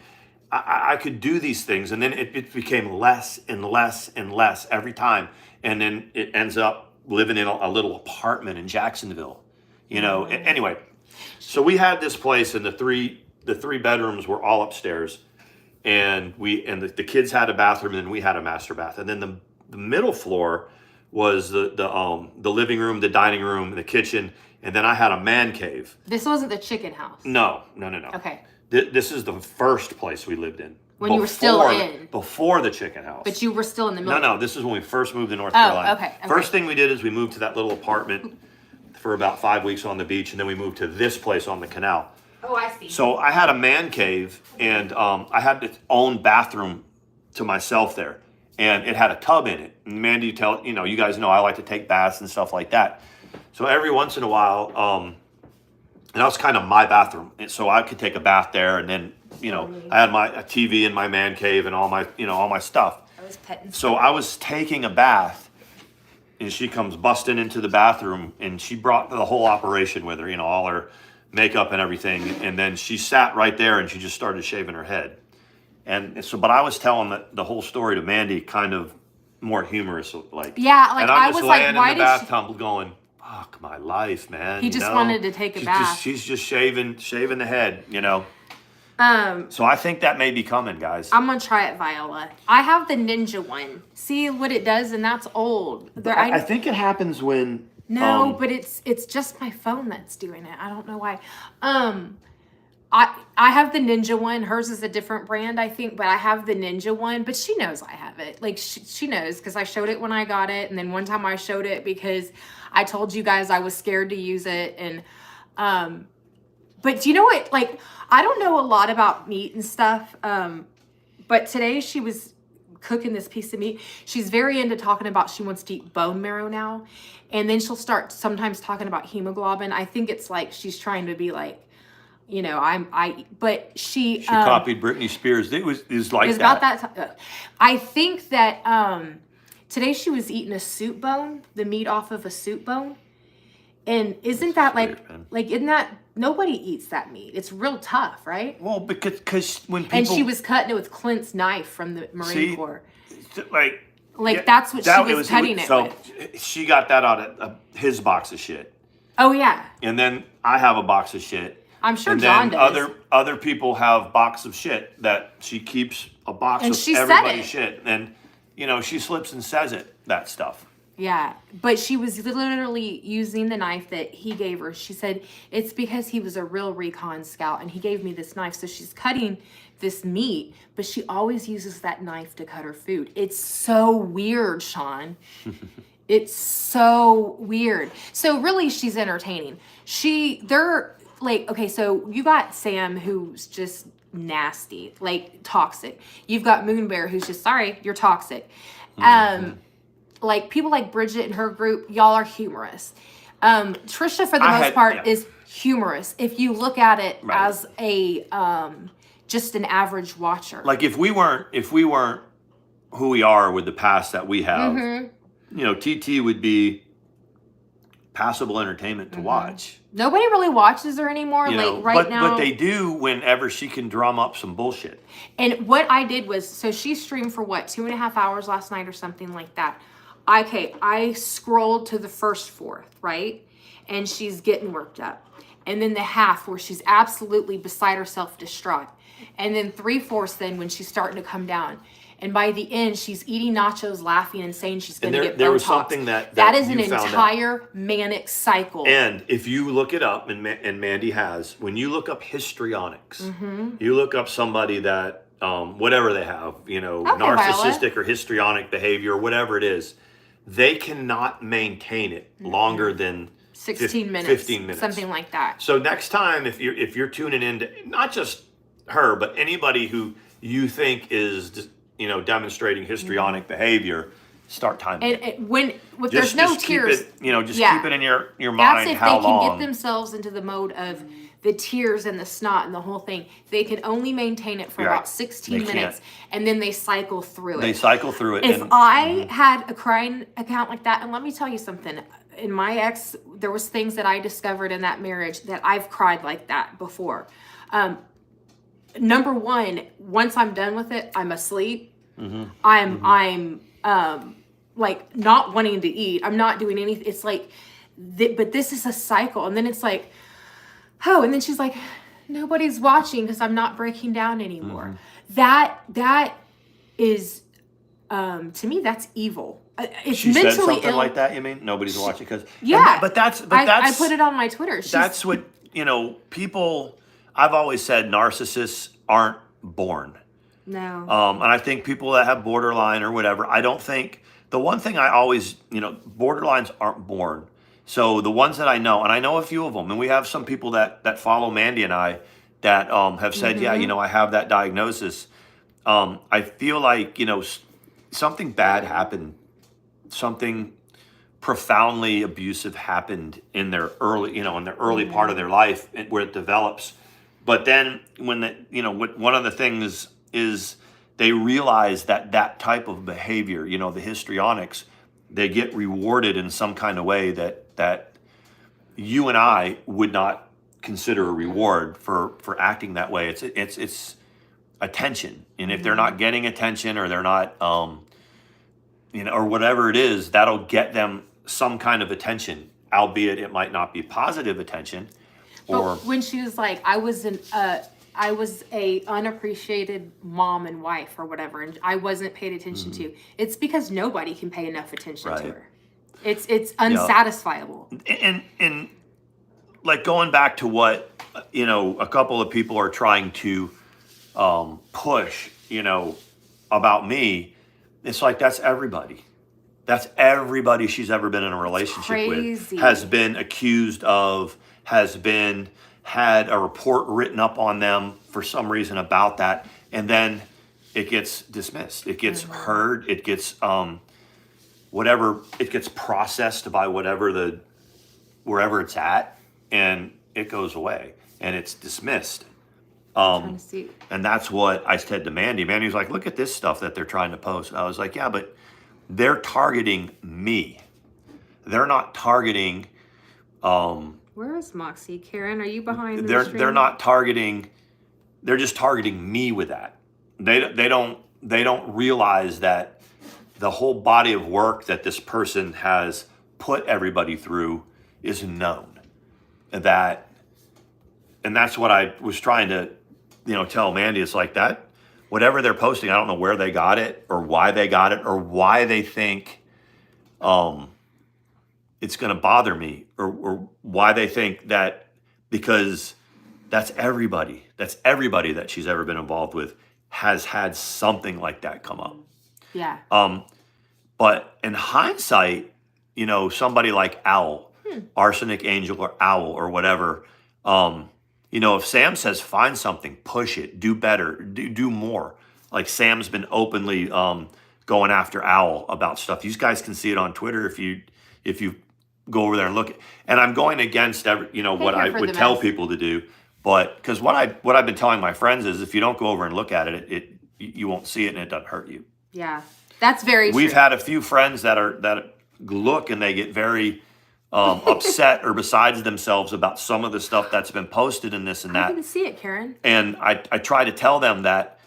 I could do these things. And then it became less and less and less every time. And then it ends up living in a little apartment in Jacksonville, Anyway, so we had this place and the three bedrooms were all upstairs. And the kids had a bathroom and then we had a master bath. And then the middle floor was the living room, the dining room, and the kitchen, and then I had a man cave. This wasn't the chicken house. No. Okay. This is the first place we lived in. When you were still in. Before the chicken house. But you were still in the middle. No, this is when we first moved to North Carolina. Okay. First thing we did is we moved to that little apartment, for about 5 weeks on the beach, and then we moved to this place on the canal. Oh, I see. So I had a man cave, and I had its own bathroom to myself there, and it had a tub in it. And Mandy, you guys know I like to take baths and stuff like that. So every once in a while, and that was kind of my bathroom, and so I could take a bath there, and then I had a TV in my man cave and all my stuff. I was petting. So I was taking a bath, and she comes busting into the bathroom, and she brought the whole operation with her, all her makeup and everything, and then she sat right there and she just started shaving her head. And so, but I was telling the whole story to Mandy, kind of more humorous, like, yeah, like and I'm I just was like, laying why in the did bathtub going, fuck my life, man. He just wanted to take a bath. She's just shaving the head, So I think that may be coming, guys. I'm gonna try it, Viola. I have the Ninja one. See what it does, and that's old. I think it happens when. No, but it's just my phone that's doing it. I don't know why. I have the Ninja one. Hers is a different brand, I think, but I have the Ninja one. But she knows I have it. Like she knows because I showed it when I got it, and then one time I showed it because I told you guys I was scared to use it. And but do you know what? Like I don't know a lot about meat and stuff. But today she was cooking this piece of meat. She's very into talking about she wants to eat bone marrow now. And then she'll start sometimes talking about hemoglobin. I think it's like she's trying to be like, but she copied Britney Spears. It was like it's that. About that. I think that today she was eating a soup bone, the meat off of a soup bone. And isn't that isn't that, nobody eats that meat. It's real tough, right? Well, because when people... And she was cutting it with Clint's knife from the Marine Corps. Like that's what she was cutting it with. So she got that out of his box of shit. Oh, yeah. And then I have a box of shit. I'm sure and John then does. Other people have box of shit that she keeps a box And of she said everybody's it. shit. And, she slips and says that stuff. Yeah, but she was literally using the knife that he gave her. She said, it's because he was a real recon scout and he gave me this knife. So she's cutting this meat, but she always uses that knife to cut her food. It's so weird, Sean. It's so weird. So really she's entertaining. They're like, okay, so you got Sam who's just nasty, like toxic. You've got Moon Bear who's just, sorry, you're toxic. Like people like Bridget and her group, y'all are humorous. Trisha, for the most part, is humorous if you look at it as a just an average watcher. Like if we weren't who we are with the past that we have, TT would be passable entertainment to watch. Nobody really watches her anymore. Now, but they do whenever she can drum up some bullshit. And what I did was, so she streamed for 2.5 hours last night or something like that. I scrolled to the first fourth, right? And she's getting worked up. And then the half where she's absolutely beside herself, distraught. And then 3/4 then when she's starting to come down. And by the end, she's eating nachos, laughing, and saying she's going to get Botox. There was something that is an entire manic cycle. And if you look it up, and Mandy has, when you look up histrionics, you look up somebody that, whatever they have, narcissistic or histrionic behavior, or whatever it is, they cannot maintain it longer than 16 minutes, 15 minutes, something like that. So next time, if you're tuning into not just her, but anybody who you think is demonstrating histrionic behavior, start timing. And when there's no tears, keep it in your mind. That's if how they long. can get themselves into the mode of the tears and the snot and the whole thing. They can only maintain it for about 16 minutes, and then they cycle through it. They cycle through it. If I had a crying account like that, and let me tell you something, in my ex, there was things that I discovered in that marriage that I've cried like that before. Number one, once I'm done with it, I'm asleep. I'm like not wanting to eat. I'm not doing anything. It's like, but this is a cycle. And then it's like, oh, and then she's like, nobody's watching because I'm not breaking down anymore. That is, to me, that's evil. It's she mentally said something ill. Like that. You mean nobody's watching because but that's I put it on my Twitter. That's what people. I've always said narcissists aren't born. No. And I think people that have borderline or whatever, I don't think the one thing I always borderlines aren't born. So the ones that I know, and I know a few of them, and we have some people that follow Mandi and I that have said, yeah, you know, I have that diagnosis. I feel like, you know, something bad happened, something profoundly abusive happened in their early, you know, in the early part of their life where it develops. But then when the, you know, one of the things is they realize that that type of behavior, you know, the histrionics, they get rewarded in some kind of way that you and I would not consider a reward for acting that way. It's attention, and if they're not getting attention, or they're not, you know, or whatever it is, that'll get them some kind of attention, albeit it might not be positive attention. Or but when she was like, I was a unappreciated mom and wife or whatever, and I wasn't paid attention to. It's because nobody can pay enough attention to her. It's unsatisfiable. And like going back to what, you know, a couple of people are trying to push, you know, about me. It's like, that's everybody. That's everybody she's ever been in a relationship with has been accused of, had a report written up on them for some reason about that, and then it gets dismissed. It gets heard. It gets whatever. It gets processed by wherever it's at, and it goes away, and it's dismissed. And that's what I said to Mandi. Mandi was like, "Look at this stuff that they're trying to post." I was like, "Yeah, but they're targeting me. They're not targeting." Where is Moxie? Karen, are you behind? They're not targeting. They're just targeting me with that. They don't realize that the whole body of work that this person has put everybody through is known. And that's what I was trying to, you know, tell Mandi. It's like that. Whatever they're posting, I don't know where they got it, or why they got it, or why they think it's going to bother me, or why they think that, because that's everybody that she's ever been involved with has had something like that come up. Yeah. But in hindsight, you know, somebody like Owl, Arsenic Angel, or Owl, or whatever, you know, if Sam says find something, push it, do better, do more. Like Sam's been openly going after Owl about stuff. You guys can see it on Twitter if you go over there and look. And I'm going against what I would tell people to do, but because what I've been telling my friends is, if you don't go over and look at it, you won't see it, and it doesn't hurt you. Yeah, that's very true. We've had a few friends that look and they get very upset or besides themselves about some of the stuff that's been posted and this and that. I didn't see it, Karen. And I try to tell them that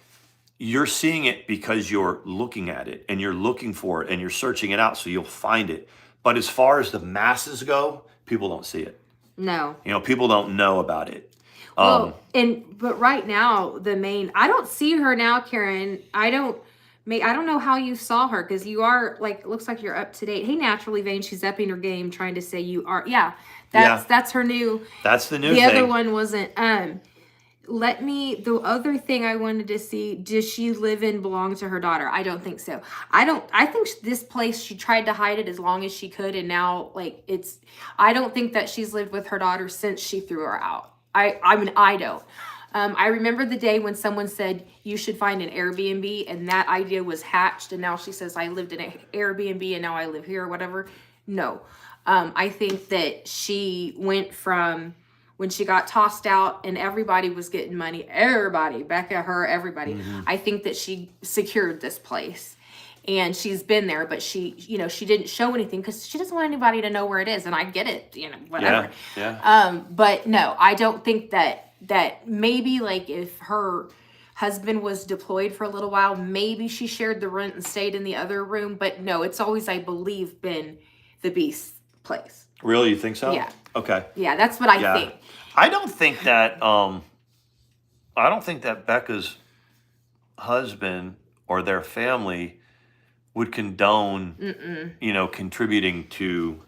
you're seeing it because you're looking at it, and you're looking for it, and you're searching it out, so you'll find it. But as far as the masses go, people don't see it. No. You know, people don't know about it. Well, but right now, I don't see her now, Karen. I don't know how you saw her, because you are, like, it looks like you're up to date. Hey, Naturally Vain, she's upping her game, trying to say you are. Yeah, that's her new. That's the new thing. The other one wasn't. The other thing I wanted to see, does she live and belong to her daughter? I don't think so. I think this place, she tried to hide it as long as she could, and now, like, I don't think that she's lived with her daughter since she threw her out. I mean, I don't. I remember the day when someone said you should find an Airbnb, and that idea was hatched, and now she says I lived in an Airbnb and now I live here or whatever. No. I think that she went from when she got tossed out and everybody was getting money, everybody, Becca, her, everybody. Mm-hmm. I think that she secured this place. And she's been there, but she didn't show anything because she doesn't want anybody to know where it is. And I get it, whatever. Yeah. But no, I don't think that maybe, like, if her husband was deployed for a little while, maybe she shared the rent and stayed in the other room. But no, it's always, I believe, been the Beast's place. Really? You think so? Yeah. Okay. Yeah, that's what I think. I don't think that Becca's husband or their family would condone, contributing to.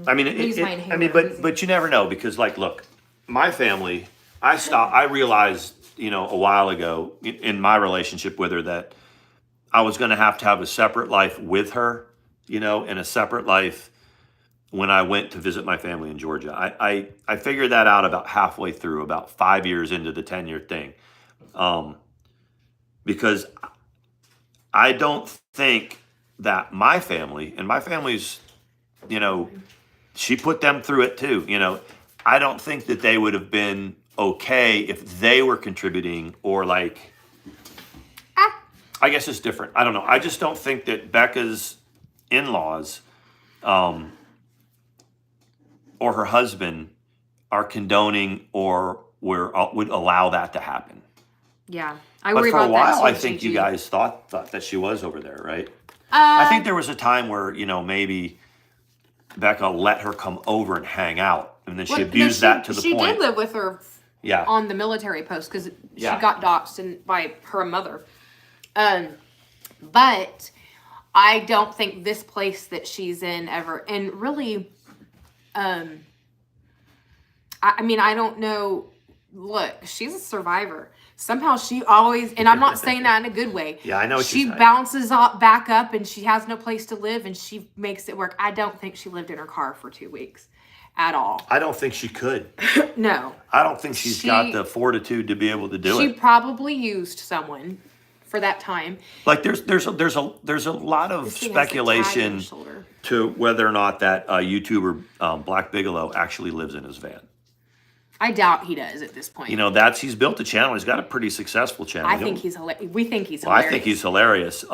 I mean, but you never know, because, like, look, my family. I realized, a while ago in my relationship with her that I was going to have a separate life with her, and a separate life when I went to visit my family in Georgia. I figured that out about halfway through, about 5 years into the 10-year thing. Because I don't think that my family, and my family's, you know, she put them through it too, you know, I don't think that they would have been okay if they were contributing or like, I guess it's different. I don't know. I just don't think that Becca's in-laws or her husband are condoning or would allow that to happen. Yeah. I But worry for a about while, that too, I think you Gigi. guys thought that she was over there, right? I think there was a time where, you know, maybe Becca let her come over and hang out, and then she abused that to the point. She did live with her Yeah. on the military post because Yeah. she got doxxed by her mother. But I don't think this place that she's in ever, and really, I mean, I don't know. Look, she's a survivor. Somehow she always, and I'm not saying that in a good way. Yeah, I know what she you're saying. bounces back up, and she has no place to live, and she makes it work. I don't think she lived in her car for 2 weeks at all. I don't think she could. No. I don't think she's got the fortitude to be able to do She it. probably used someone for that time. Like there's a lot of This thing has a tag on speculation the shoulder. to whether or not that YouTuber Black Bigelow actually lives in his van. I doubt he does at this point. You know, he's built a channel. He's got a pretty successful channel. I think he's hilarious. We think he's Well, I hilarious. think he's hilarious.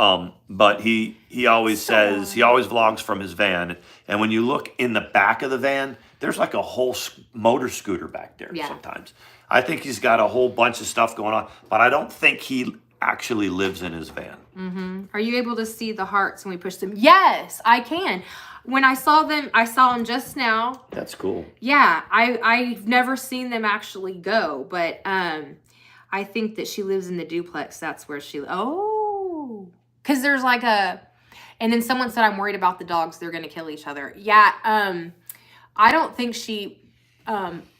But he always says, he always vlogs from his van. And when you look in the back of the van, there's like a whole motor scooter back there sometimes. I think he's got a whole bunch of stuff going on, but I don't think he actually lives in his van. Mm-hmm. Are you able to see the hearts when we push them? Yes, I can. When I saw them just now. That's cool. Yeah, I've never seen them actually go, but I think that she lives in the duplex. That's where because there's like and then someone said, I'm worried about the dogs. They're going to kill each other. Yeah, I don't think she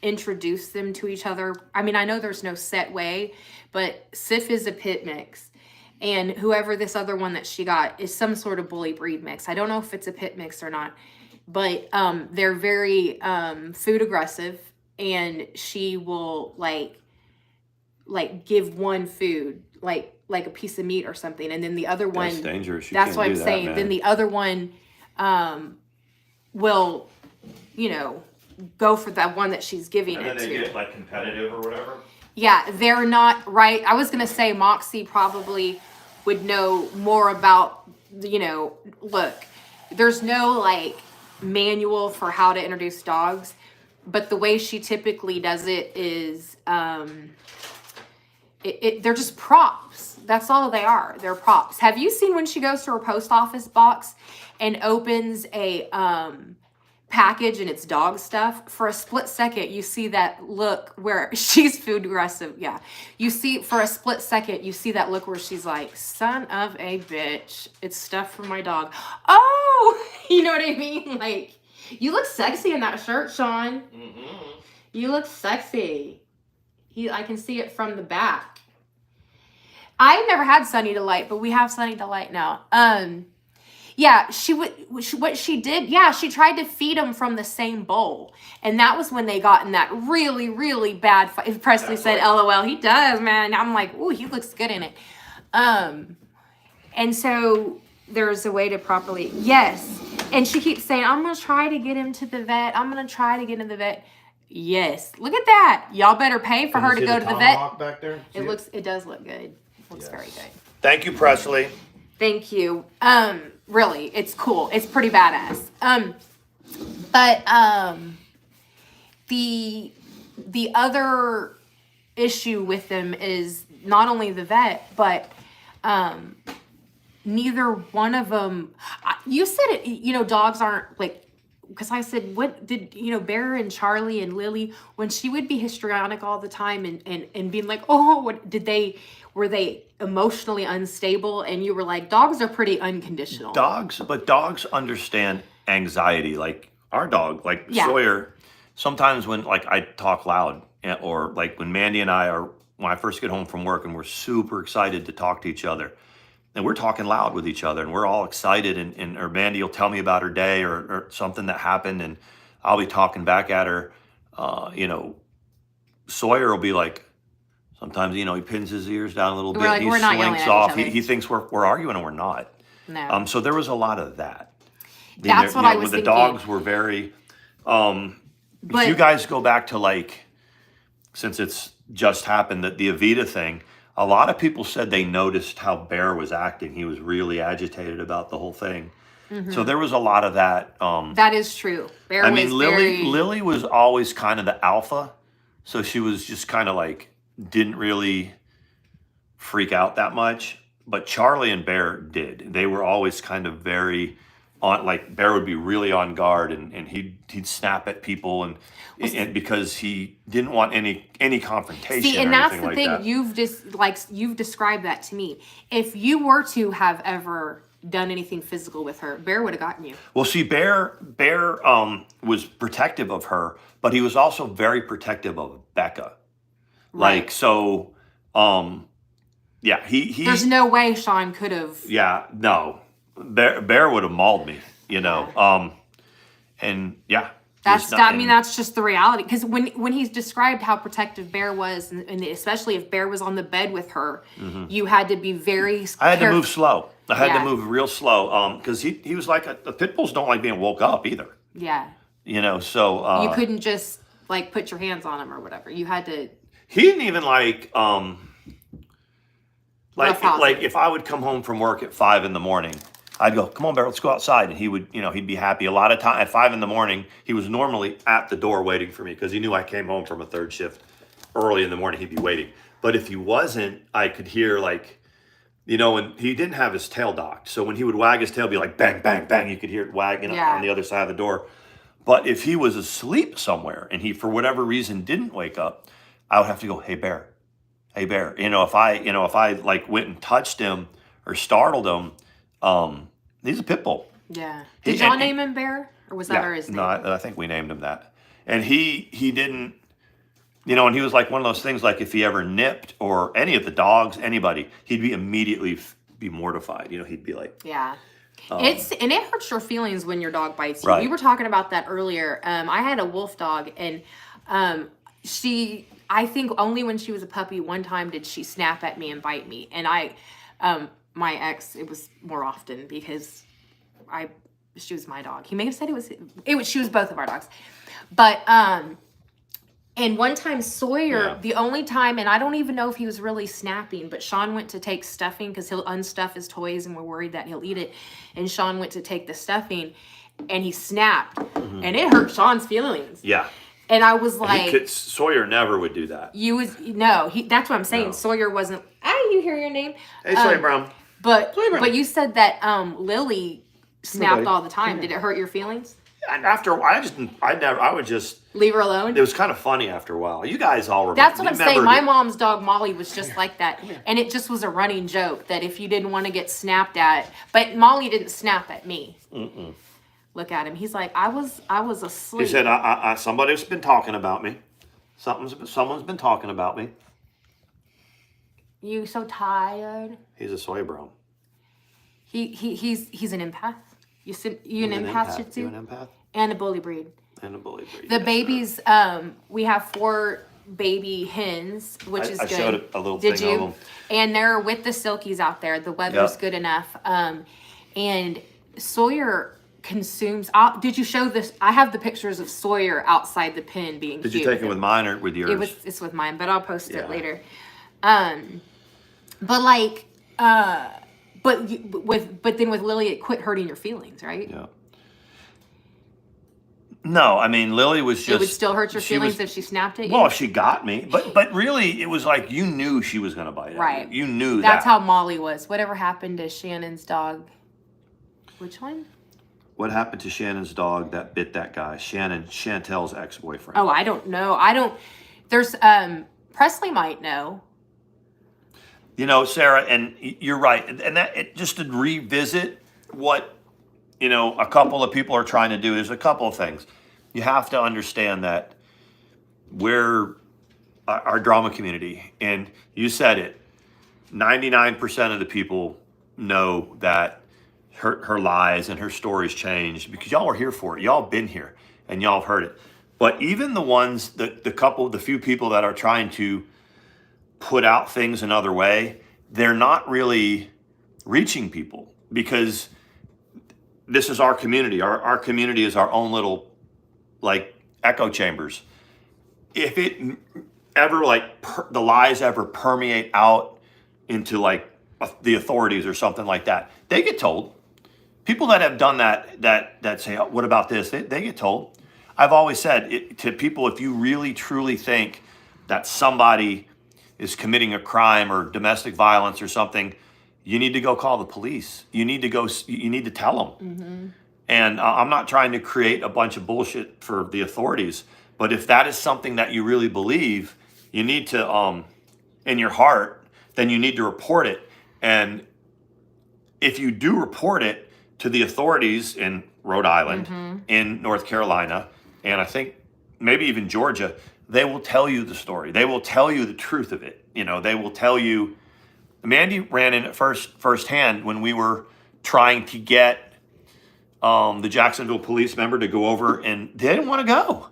introduced them to each other. I mean, I know there's no set way, but Sif is a pit mix. And whoever this other one that she got is some sort of bully breed mix. I don't know if it's a pit mix or not, but they're very food aggressive, and she will like give one food like a piece of meat or something, and then the other one. That's dangerous. That's what I'm saying. Man. Then the other one will, you know, go for that one that she's giving and it then they to. get like competitive or whatever. Yeah, they're not right. I was gonna say Moxie probably would know more about, you know, look, there's no like manual for how to introduce dogs, but the way she typically does it is they're just props. That's all they are. They're props. Have you seen when she goes to her post office box and opens a package and it's dog stuff? For a split second, you see that look where she's food aggressive. Yeah. You see, for a split second, you see that look where she's like, son of a bitch, it's stuff for my dog. Oh, you know what I mean? Like, you look sexy in that shirt, Sean. Mm-hmm. You look sexy. I can see it from the back. I've never had Sunny Delight, but we have Sunny Delight now. Yeah, what she did, she tried to feed them from the same bowl. And that was when they got in that really, really bad fight. Presley said, LOL, he does, man. I'm like, ooh, he looks good in it. And so there's a way to properly, yes. And she keeps saying, I'm going to try to get him to the vet. I'm going to try to get him to the vet. Yes. Look at that. Y'all better pay for her to go to the vet. Tomahawk back there? It does look good. It looks very good. Thank you, Presley. Thank you. Really, it's cool. It's pretty badass. But the other issue with them is not only the vet, but neither one of them. You said it. You know, dogs aren't like. Because I said, what did, Bear and Charlie and Lily, when she would be histrionic all the time and being like, oh, were they emotionally unstable? And you were like, dogs are pretty unconditional. But dogs understand anxiety. Like our dog, like Sawyer, sometimes when like I talk loud, or like when Mandi and when I first get home from work and we're super excited to talk to each other, and we're talking loud with each other, and we're all excited, and or Mandi will tell me about her day or something that happened, and I'll be talking back at her. You know, Sawyer will be like, sometimes, you know, he pins his ears down a little bit. Like, he we're not yelling slinks at off. each other. He thinks we're arguing, and we're not. No. So there was a lot of that. That's what I was the thinking. dogs were very. If you guys go back to, like, since it's just happened, that the Evita thing, a lot of people said they noticed how Bear was acting. He was really agitated about the whole thing. So there was a lot of that. That is true. Bear was Lily was always kind of the alpha, so she was just kind of like didn't really freak out that much. But Charlie and Bear did. They were always kind of very on. Like, Bear would be really on guard, and he'd snap at people, and because he didn't want any confrontation. See, and or that's anything the thing. That. You've described that to me. If you were to have ever done anything physical with her, Bear would have gotten you. Well, see, Bear was protective of her, but he was also very protective of Becca. Right. Like, so, yeah, he. There's no way Sean could have. Yeah, no, Bear would have mauled me, you know. And yeah. That's just the reality. Because when he's described how protective Bear was, and especially if Bear was on the bed with her, you had to be very. I had to move slow. I had to move real slow. Because he was like the pit bulls don't like being woke up either. Yeah. You know, so you couldn't just like put your hands on him or whatever. You had to. He didn't even like if I would come home from work at 5 a.m, I'd go, come on, Bear, let's go outside. And he would, you know, he'd be happy. A lot of time at 5 a.m, he was normally at the door waiting for me because he knew I came home from a third shift early in the morning. He'd be waiting. But if he wasn't, I could hear, like, you know, and he didn't have his tail docked. So when he would wag his tail, it'd be like bang, bang, bang. You could hear it wagging on the other side of the door. But if he was asleep somewhere and he, for whatever reason, didn't wake up, I would have to go, hey, Bear. Hey, Bear. You know, if I like went and touched him or startled him, he's a pit bull. Yeah. Did y'all name him Bear, or was that his name? No, I think we named him that. And he didn't, you know, and he was like one of those things, like if he ever nipped or any of the dogs, anybody, he'd be immediately be mortified. You know, he'd be like, yeah. It hurts your feelings when your dog bites you. Right. We were talking about that earlier. I had a wolf dog, and I think only when she was a puppy, one time did she snap at me and bite me. And my ex, it was more often because she was my dog. He may have said she was both of our dogs. But, and one time Sawyer, the only time, and I don't even know if he was really snapping, but Sean went to take stuffing because he'll unstuff his toys and we're worried that he'll eat it. And Sean went to take the stuffing and he snapped and it hurt Sean's feelings. Yeah. And I was like, Sawyer never would do that. That's what I'm saying. No. Sawyer wasn't, you hear your name? Hey, Sawyer Brown. But you said that Lily snapped all the time. Did it hurt your feelings? And after a while, I would just leave her alone. It was kind of funny after a while. You guys all remember. That's what I'm saying. My mom's dog Molly was just like that, and it just was a running joke that if you didn't want to get snapped at, but Molly didn't snap at me. Look at him. He's like, I was asleep. He said, somebody's been talking about me. Someone's been talking about me. You so tired. He's a Sawyer Brown. He's an empath. You an empath, Shih Tzu? You an empath? And a bully breed. The yes, babies, we have 4 baby hens, which is good. I showed a little thing of them. And they're with the silkies out there. The weather's good enough. And Sawyer consumes. Did you show this? I have the pictures of Sawyer outside the pen being Did cute. You take it with mine or with yours? It's with mine, but I'll post it later. But like, but then with Lily, it quit hurting your feelings, right? Yeah. No, I mean, Lily was just... It would still hurt your feelings if she snapped at you? Well, if she got me. But really, it was like you knew she was going to bite at you. You knew that. That's how Molly was. Whatever happened to Shannon's dog? Which one? What happened to Shannon's dog that bit that guy? Chantel's ex-boyfriend. Oh, I don't know. There's, Presley might know. You know, Sarah, and you're right. And just to revisit what, you know, a couple of people are trying to do, there's a couple of things. You have to understand that we're our drama community, and you said it, 99% of the people know that her lies and her stories changed because y'all are here for it. Y'all been here and y'all have heard it. But even the ones, the few people that are trying to put out things another way, they're not really reaching people because this is our community. Our community is our own little like echo chambers. If it ever the lies ever permeate out into like the authorities or something like that, they get told. People that have done that say, oh, what about this? They get told. I've always said to people, if you really truly think that somebody is committing a crime or domestic violence or something, you need to go call the police. You need to tell them. Mm-hmm. And I'm not trying to create a bunch of bullshit for the authorities, but if that is something that you really believe, you need to, in your heart, then you need to report it. And if you do report it to the authorities in Rhode Island, mm-hmm. in North Carolina, and I think maybe even Georgia, they will tell you the story. They will tell you the truth of it. You know, they will tell you. Mandi ran in it firsthand when we were trying to get the Jacksonville police member to go over, and they didn't want to go.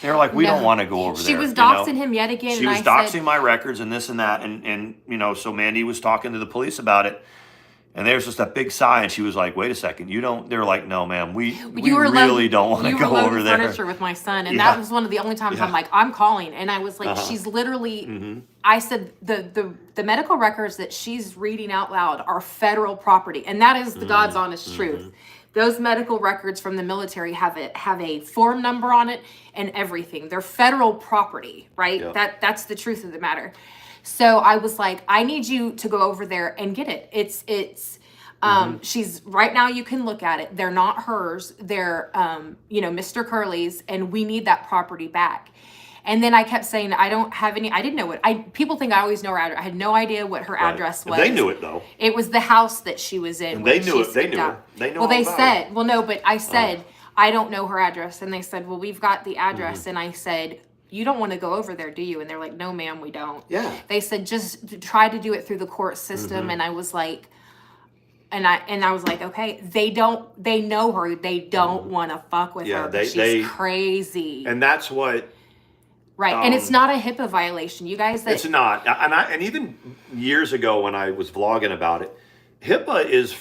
They were like, we don't want to go over there. She was doxing him yet again. She was doxing my records and this and that. And you know, so Mandi was talking to the police about it. And there's just that big sigh, and she was like, wait a second, you don't, they're like, no, ma'am, we really don't want to go over there. Furniture with my son, and that was one of the only times I'm like, I'm calling. And I was like, she's literally, mm-hmm. I said, the medical records that she's reading out loud are federal property. And that is the God's honest mm-hmm. truth. Those medical records from the military have a form number on it and everything. They're federal property, right? Yep. That's the truth of the matter. So I was like, I need you to go over there and get it. It's mm-hmm. She's right now, you can look at it. They're not hers. They're, Mr. Curley's, and we need that property back. And then I kept saying, I don't have any, I didn't know what, people think I always know her address. I had no idea what her address was. They knew it though. It was the house that she was in. And they knew it. They knew it. They knew it. Well, they said, well, no, but I said, I don't know her address. And they said, well, we've got the address. Mm-hmm. And I said, you don't want to go over there, do you? And they're like, no, ma'am, we don't. Yeah. They said, just try to do it through the court system. Mm-hmm. And I was like, and I was like, okay, they know her. They don't want to fuck with her. She's crazy. And that's what. Right. And it's not a HIPAA violation. You guys. It's not. And even years ago when I was vlogging about it, HIPAA is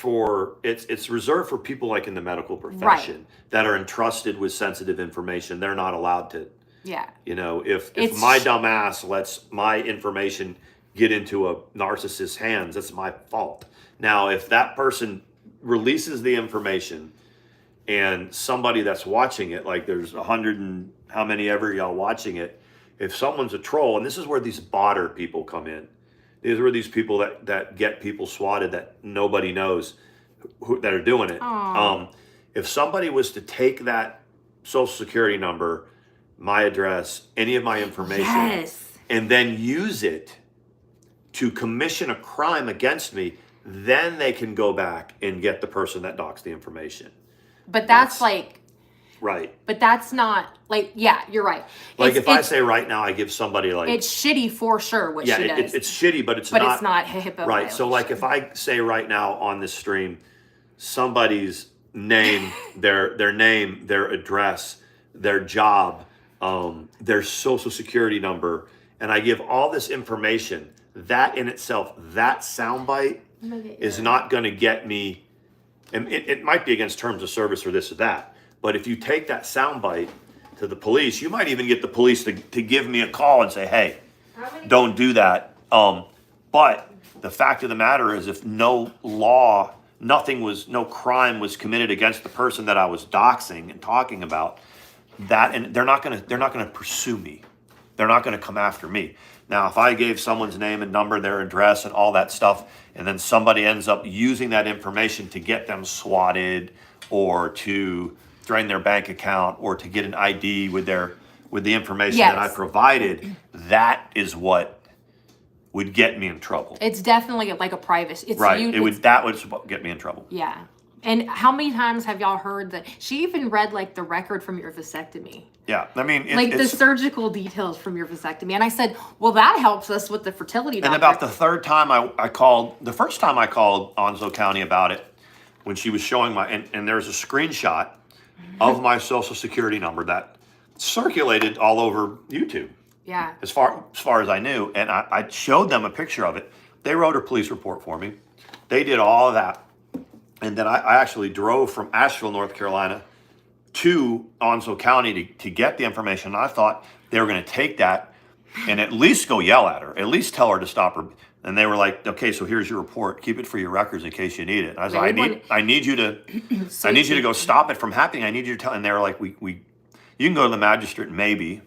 it's reserved for people like in the medical profession that are entrusted with sensitive information. They're not allowed to. Yeah. You know, if my dumb ass lets my information get into a narcissist's hands, that's my fault. Now, if that person releases the information and somebody that's watching it, like there's 100 and how many ever y'all watching it, if someone's a troll, and this is where these botter people come in. These are these people that get people swatted that nobody knows that are doing it. If somebody was to take that social security number, my address, any of my information, and then use it to commission a crime against me, then they can go back and get the person that doxed the information. But that's like... Right. But that's not, like, yeah, you're right. Like if I say right now, I give somebody like... It's shitty for sure what she does. It's shitty, but it's not... But it's not HIPAA Right, violation. So like if I say right now on this stream, somebody's name, their name, their address, their job, their social security number, and I give all this information, that in itself, that soundbite is not going to get me, and it might be against terms of service or this or that, but if you take that soundbite to the police, you might even get the police to give me a call and say, hey, don't do that. But the fact of the matter is, if no crime was committed against the person that I was doxing and talking about, that, and they're not gonna pursue me. They're not gonna come after me. Now, if I gave someone's name and number, their address, and all that stuff, and then somebody ends up using that information to get them swatted, or to drain their bank account, or to get an ID with the information that I provided, that is what would get me in trouble. It's definitely like a privacy. It's right. That would get me in trouble. Yeah. And how many times have y'all heard that she even read like the record from your vasectomy? Yeah, I mean, Like the surgical details from your vasectomy. And I said, well, that helps us with the fertility doctor. And about the third time I called, the first time I called Onslow County about it, when she was showing and there's a screenshot of my social security number that circulated all over YouTube. Yeah. As far as I knew. And I showed them a picture of it. They wrote a police report for me. They did all of that. And then I actually drove from Asheville, North Carolina to Onslow County to get the information. And I thought they were going to take that and at least go yell at her, at least tell her to stop her. And they were like, okay, so here's your report. Keep it for your records in case you need it. And I was like, I need you to go stop it from happening. I need you to tell. And they were like, you can go to the magistrate maybe.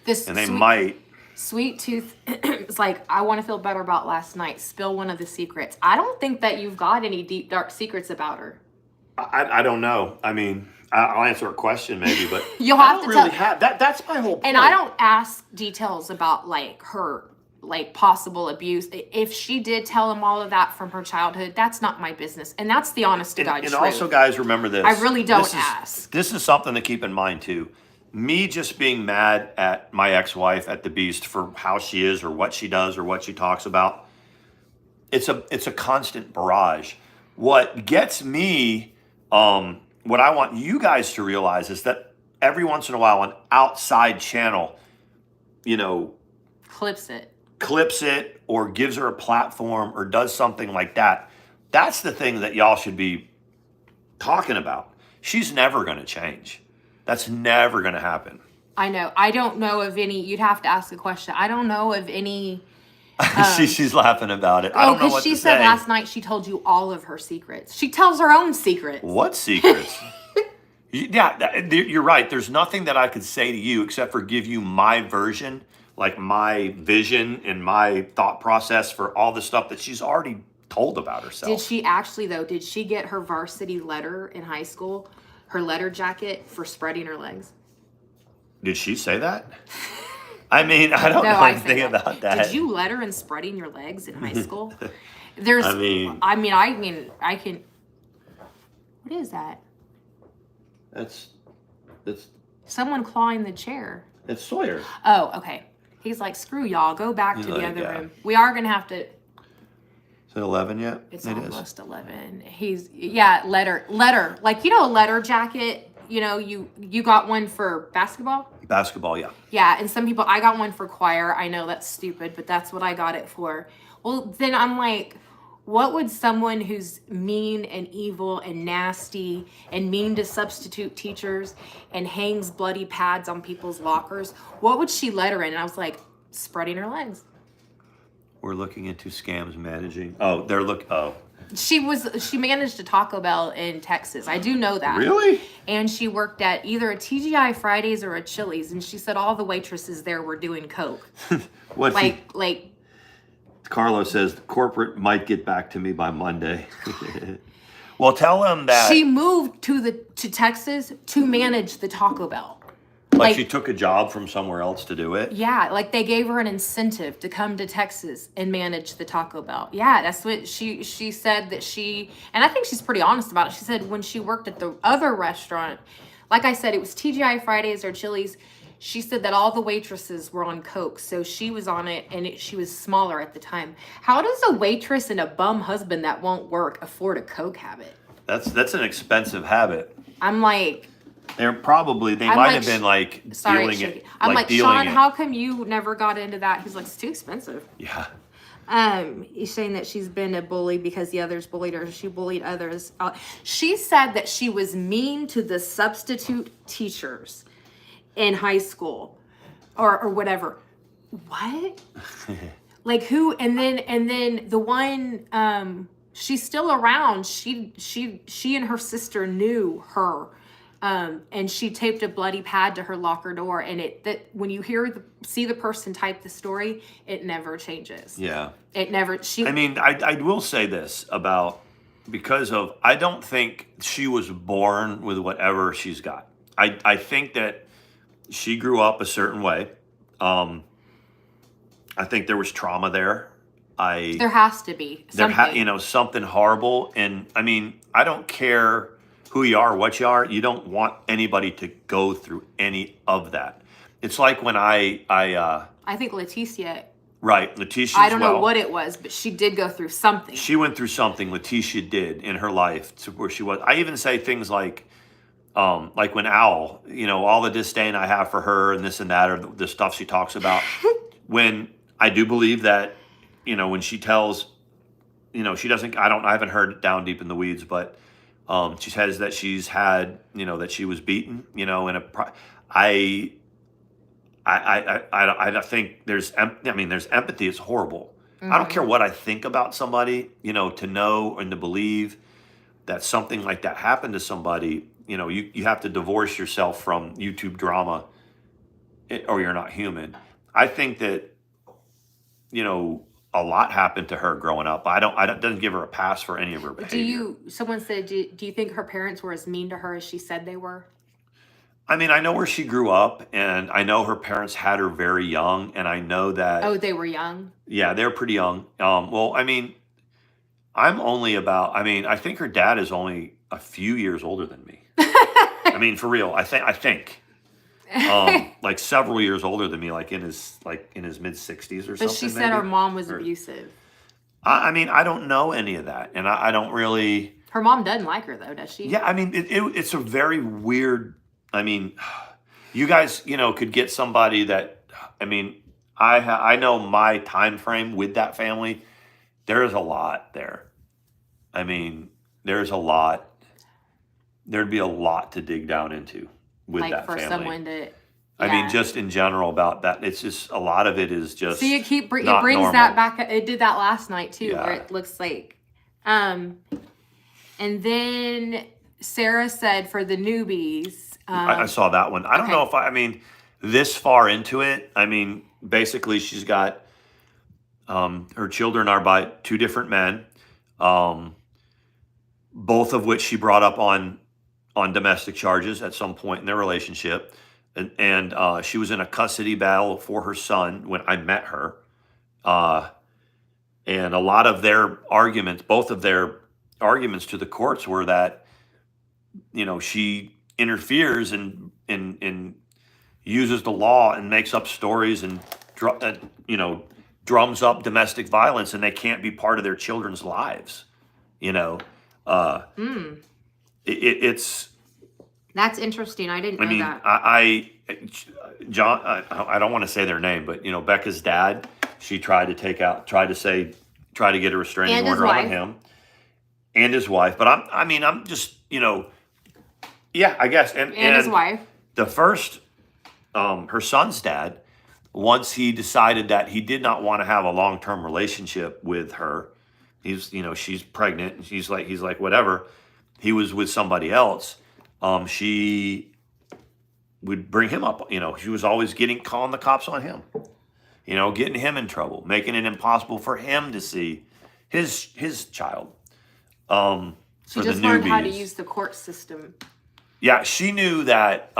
And they might. Sweet Tooth is like, I want to feel better about last night. Spill one of the secrets. I don't think that you've got any deep, dark secrets about her. I don't know. I mean, I'll answer a question maybe, but you'll have to really tell. That's my whole point. And I don't ask details about like her like possible abuse. If she did tell him all of that from her childhood, that's not my business. And that's the honest to God truth. And also, guys, remember this. I really don't ask. This is something to keep in mind too. Me just being mad at my ex-wife, at the beast, for how she is or what she does or what she talks about, it's a constant barrage. What gets me, what I want you guys to realize is that every once in a while an outside channel, clips it or gives her a platform or does something like that. That's the thing that y'all should be talking about. She's never going to change. That's never going to happen. I know. I don't know of any. You'd have to ask a question. I don't know of any. She's laughing about it. I don't know what to say. She said last night she told you all of her secrets. She tells her own secrets. What secrets? Yeah, you're right. There's nothing that I could say to you except for give you my version, like my vision and my thought process for all the stuff that she's already told about herself. Did she actually, though, did she get her varsity letter in high school? Her letter jacket for spreading her legs? Did she say that? I mean, I don't know anything about that. Did you letter in spreading your legs in high school? I can. What is that? That's someone clawing the chair. It's Sawyer. Oh, okay. He's like, screw y'all. Go back to the other room. We are gonna have to. Is it 11 yet? It's almost 11. Letter. Like, a letter jacket, you got one for basketball? Basketball, yeah. Yeah, and some people, I got one for choir. I know that's stupid, but that's what I got it for. Well, then I'm like, what would someone who's mean and evil and nasty and mean to substitute teachers and hangs bloody pads on people's lockers, what would she letter in? And I was like, spreading her legs. We're looking into scams managing. She managed a Taco Bell in Texas. I do know that. Really? And she worked at either a TGI Fridays or a Chili's, and she said all the waitresses there were doing coke. Carlos says corporate might get back to me by Monday. Well, tell them that she moved to Texas to manage the Taco Bell. Like she took a job from somewhere else to do it? Yeah, like they gave her an incentive to come to Texas and manage the Taco Bell. Yeah, that's what she said that and I think she's pretty honest about it. She said when she worked at the other restaurant, like I said, it was TGI Fridays or Chili's. She said that all the waitresses were on coke, so she was on it, and she was smaller at the time. How does a waitress and a bum husband that won't work afford a coke habit? That's an expensive habit. I'm like... They might have been like dealing it. I'm like, Sean, how come you never got into that? He's like, it's too expensive. Yeah. He's saying that she's been a bully because the others bullied her. She bullied others. She said that she was mean to the substitute teachers in high school or whatever. What? Like who? And then the one, she's still around. She and her sister knew her. And she taped a bloody pad to her locker door, and when you see the person type the story, it never changes. Yeah. It never. I will say this I don't think she was born with whatever she's got. I think that she grew up a certain way. I think there was trauma there. There has to be something. Something horrible. And I mean, I don't care who you are, what you are. You don't want anybody to go through any of that. It's like when I think Leticia. Right, Leticia. I don't know what it was, but she did go through something. She went through something. Leticia did in her life to where she was. I even say things like when Owl, all the disdain I have for her and this and that, or the stuff she talks about. When I do believe that, when she tells, she doesn't. I haven't heard it down deep in the weeds, but she says that she's had, that she was beaten, I think there's empathy. It's horrible. I don't care what I think about somebody, to know and to believe that something like that happened to somebody, you have to divorce yourself from YouTube drama or you're not human. I think that, a lot happened to her growing up. I doesn't give her a pass for any of her behavior. Someone said, do you think her parents were as mean to her as she said they were? I mean, I know where she grew up, and I know her parents had her very young, and I know that... Oh, they were young? Yeah, they were pretty young. Well, I mean, I think her dad is only a few years older than me. I mean, for real, I think. Like several years older than me, like in his mid-60s or something. But she said her mom was abusive. I mean, I don't know any of that, and I don't really... Her mom doesn't like her, though, does she? Yeah, I mean, it's a very weird... I mean, you guys, could get somebody that, I mean, I know my time frame with that family. There's a lot there. I mean, there's a lot. There'd be a lot to dig down into with that family. Like for someone to... Yeah. I mean, just in general about that. It's just, a lot of it is just... See, it brings normal. That back. It did that last night, too, where it looks like... And then Sarah said for the newbies... I saw that one. I don't know if this far into it, basically she's got, her children are by two different men, both of which she brought up on domestic charges at some point in their relationship. And she was in a custody battle for her son when I met her. And a lot of their arguments, both of their arguments to the courts were that, she interferes and uses the law and makes up stories and drums up domestic violence, and they can't be part of their children's lives. It's that's interesting. I didn't know that. John, I don't want to say their name, but Becca's dad, she tried to get a restraining order on him and his wife. But I'm just yeah, I guess. And his wife. The first, her son's dad, once he decided that he did not want to have a long-term relationship with her, she's pregnant, and he's like, whatever. He was with somebody else. She would bring him up. She was always calling the cops on him. Getting him in trouble, making it impossible for him to see his child. She just learned how to use the court system. Yeah, she knew that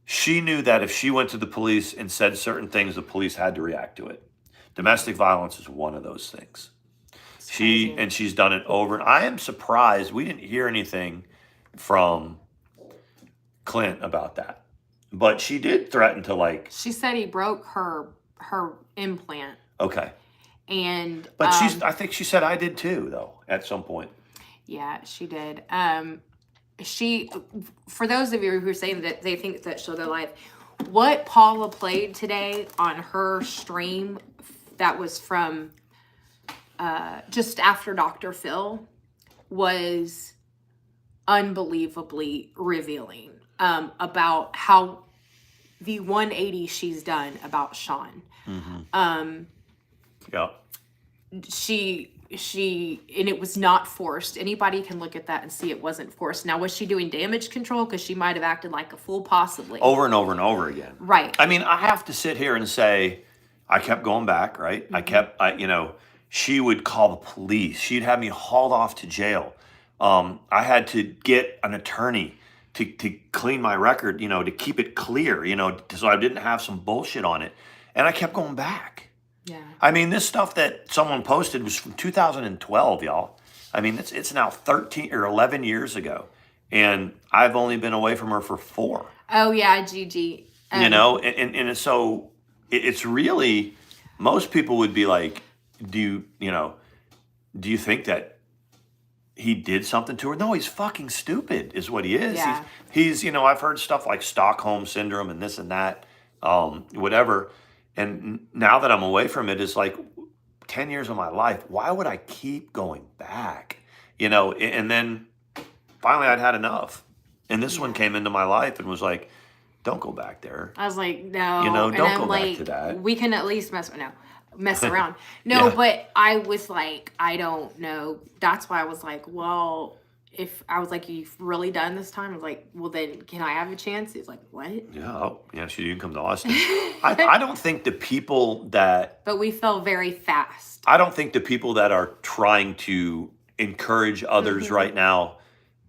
if she went to the police and said certain things, the police had to react to it. Domestic violence is one of those things. She's done it over. And I am surprised we didn't hear anything from Clint about that. But she did threaten to She said he broke her implant. Okay. But I think she said I did too, though, at some point. Yeah, she did. For those of you who are saying that they think that show their life, what Paula played today on her stream that was from just after Dr. Phil was unbelievably revealing about how the 180 she's done about Sean. Mm-hmm. Yeah. And it was not forced. Anybody can look at that and see it wasn't forced. Now, was she doing damage control? Because she might have acted like a fool, possibly. Over and over and over again. Right. I have to sit here and say, I kept going back, right? Mm-hmm. She would call the police. She'd have me hauled off to jail. I had to get an attorney to clean my record, to keep it clear, so I didn't have some bullshit on it. And I kept going back. Yeah. I mean, this stuff that someone posted was from 2012, y'all. I mean, it's now 13 or 11 years ago, and I've only been away from her for 4. Oh yeah, Gigi. You know, and so it's really, most people would be like, do you think that he did something to her? No, he's fucking stupid is what he is. Yeah. He's I've heard stuff like Stockholm syndrome and this and that, whatever. And now that I'm away from it, it's like 10 years of my life. Why would I keep going back? And then finally I'd had enough. And this one came into my life and was like, don't go back there. I was like, no. Don't and I'm go like, back to that. We can at least mess around. No, Yeah. but I was like, I don't know. That's why I was like, well, if I was like, you've really done this time? I was like, well, then can I have a chance? He's like, what? Yeah, sure, you can come to Austin. I don't think the people that... But we fell very fast. I don't think the people that are trying to encourage others right now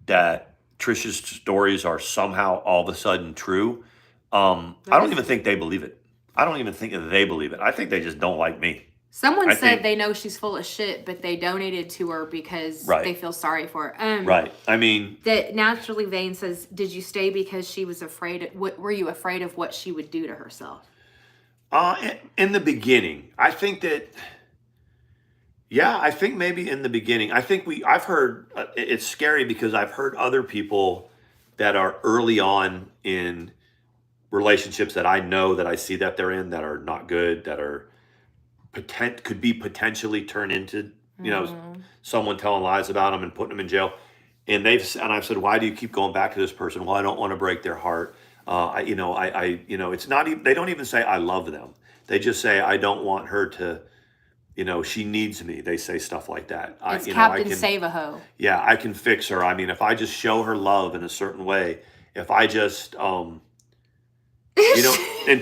that Trisha's stories are somehow all of a sudden true, I don't even think they believe it. I don't even think that they believe it. I think they just don't like me. Someone said they know she's full of shit, but they donated to her because they feel sorry for her. Right. I mean... That Naturally Vain says, did you stay because she was afraid? Were you afraid of what she would do to herself? In the beginning, I think that... Yeah, I think maybe in the beginning. I've heard... it's scary because I've heard other people that are early on in relationships that I know that I see that they're in that are not good, that are... could be potentially turned into, someone telling lies about them and putting them in jail. And I've said, why do you keep going back to this person? Well, I don't want to break their heart. It's not even, they don't even say I love them. They just say, I don't want her to, she needs me. They say stuff like that. It's Captain Save-A-Ho. Yeah, I can fix her. I mean, if I just show her love in a certain way, if I just, and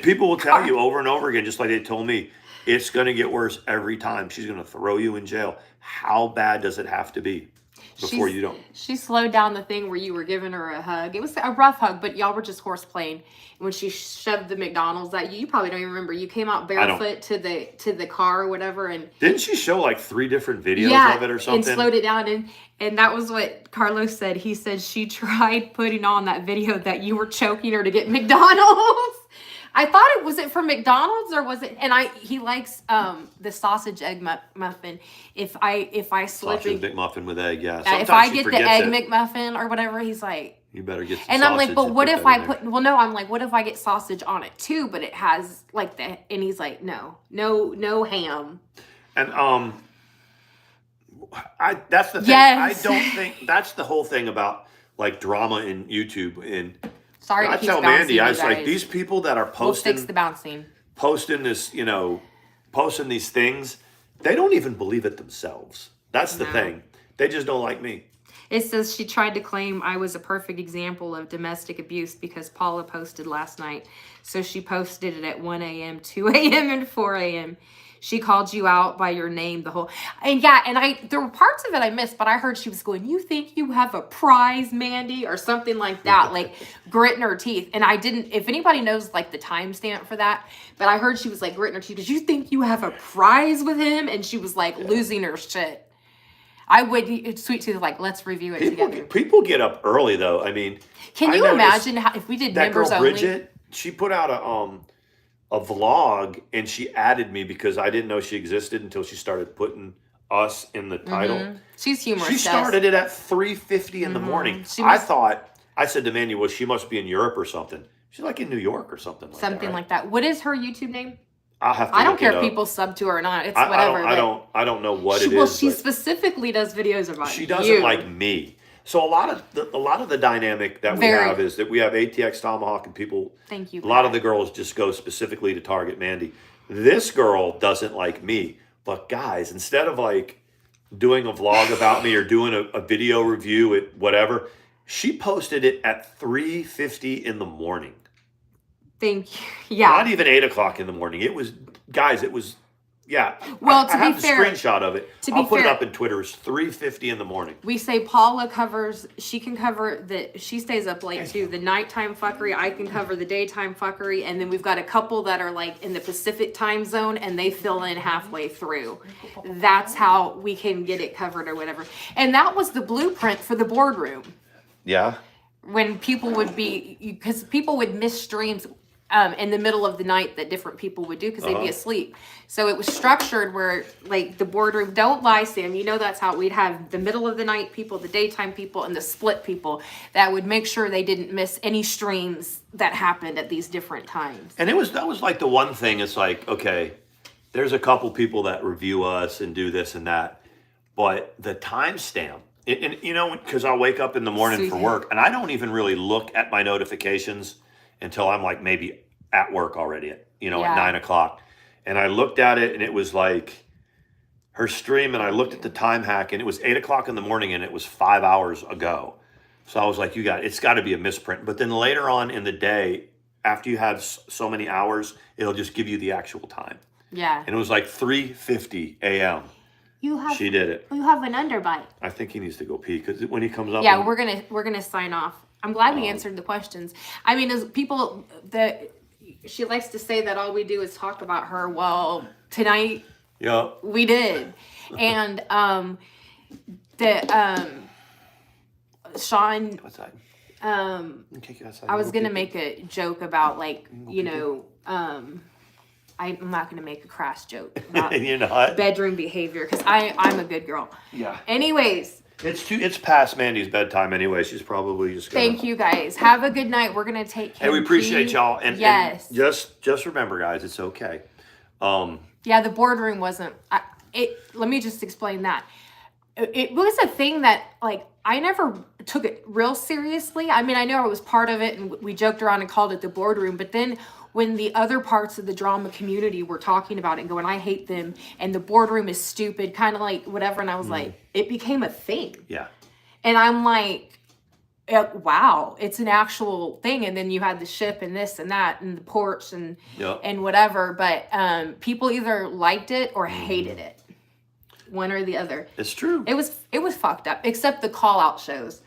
people will tell you over and over again, just like they told me, it's going to get worse every time. She's going to throw you in jail. How bad does it have to be before you don't? She slowed down the thing where you were giving her a hug. It was a rough hug, but y'all were just horseplaying. When she shoved the McDonald's at you, you probably don't even remember. You came out barefoot to the car or whatever. And didn't she show like 3 different videos of it or something? And slowed it down. And that was what Carlos said. He said she tried putting on that video that you were choking her to get McDonald's. I thought was it from McDonald's or was it? And he likes the sausage egg muffin. If I slip sausage McMuffin with egg, yeah. If I get the egg McMuffin or whatever, he's like, you better get. And I'm like, but what if I put? Well, no, I'm like, what if I get sausage on it too? But it has like the, and he's like, no ham. And that's the thing. Yes. I don't think that's the whole thing about like drama in YouTube and. Sorry, I tell Mandy, I was like, these people that are posting, we'll fix the bouncing, posting this, posting these things, they don't even believe it themselves. That's the thing. They just don't like me. It says she tried to claim I was a perfect example of domestic abuse because Paula posted last night. So she posted it at 1 a.m., 2 a.m., and 4 a.m. She called you out by your name there were parts of it I missed, but I heard she was going, you think you have a prize, Mandy, or something like that, like gritting her teeth. And I didn't, if anybody knows like the timestamp for that, but I heard she was like gritting her teeth. Did you think you have a prize with him? And she was like losing her shit. I would, Sweet Tooth, like, let's review it together. People get up early though. I mean, can you imagine if we did members girl, only? Bridget, she put out a vlog and she added me because I didn't know she existed until she started putting us in the title. She's humorous. She started it at 3:50 in the morning. I said to Mandy, well, she must be in Europe or something. She's like in New York or something like that. Something like that. What is her YouTube name? I'll have to I don't care if people sub to her or not. It's whatever. I don't know what it is. Well, she specifically does videos about she doesn't like me. So a lot of the dynamic that we have is that we have ATX Tomahawk and people. Thank you. A lot of the girls just go specifically to target Mandy. This girl doesn't like me, but guys, instead of like doing a vlog about me or doing a video review at whatever, she posted it at 3:50 in the morning. Thank you. Yeah. Not even 8 o'clock in the morning. It was Yeah. Well, I to be have fair, the screenshot of it. to I'll be put it fair- up in Twitter. It's 3:50 in the morning. we say Paula covers, she can cover she stays up late too. The nighttime fuckery, I can cover the daytime fuckery. And then we've got a couple that are like in the Pacific time zone and they fill in halfway through. That's how we can get it covered or whatever. And that was the blueprint for the boardroom. Yeah. When people would be, because people would miss streams in the middle of the night that different people would do because they'd be asleep. So it was structured where like the boardroom, don't lie, Sam, you know that's how we'd have the middle of the night people, the daytime people, and the split people that would make sure they didn't miss any streams that happened at these different times. And that was like the one thing. It's like, okay, there's a couple people that review us and do this and that, but the timestamp, and you know, because I'll wake up in the morning for work and I don't even really look at my notifications until I'm like maybe at work already at, at 9 o'clock. And I looked at it and it was like her stream, and I looked at the time hack and it was 8 o'clock in the morning and it was 5 hours ago. So I was like, it's got to be a misprint. But then later on in the day, after you have so many hours, it'll just give you the actual time. Yeah. And it was like 3:50 a.m. She did it. You have an underbite. I think he needs to go pee because when he comes up. Yeah, we're gonna sign off. I'm glad we answered the questions. I mean, as people that she likes to say that all we do is talk about her. Well, tonight we did, and Sean. Outside. I was gonna make a joke about like I'm not gonna make a crass joke about You're not? bedroom behavior because I'm a good girl. Yeah. Anyways. It's past Mandy's bedtime anyway. She's probably just gonna... Thank you guys. Have a good night. We're gonna take care. Hey, we appreciate y'all. And yes. And just remember, guys, it's okay. Yeah, the boardroom wasn't. Let me just explain that. It was a thing that like I never took it real seriously. I mean, I know I was part of it, and we joked around and called it the boardroom. But then when the other parts of the drama community were talking about it and going, I hate them, and the boardroom is stupid, kind of like whatever, and I was like, it became a thing. Yeah. And I'm like, wow, it's an actual thing. And then you had the ship and this and that and the porch and whatever. But people either liked it or hated it, one or the other. It's true. It was fucked up, except the call out shows.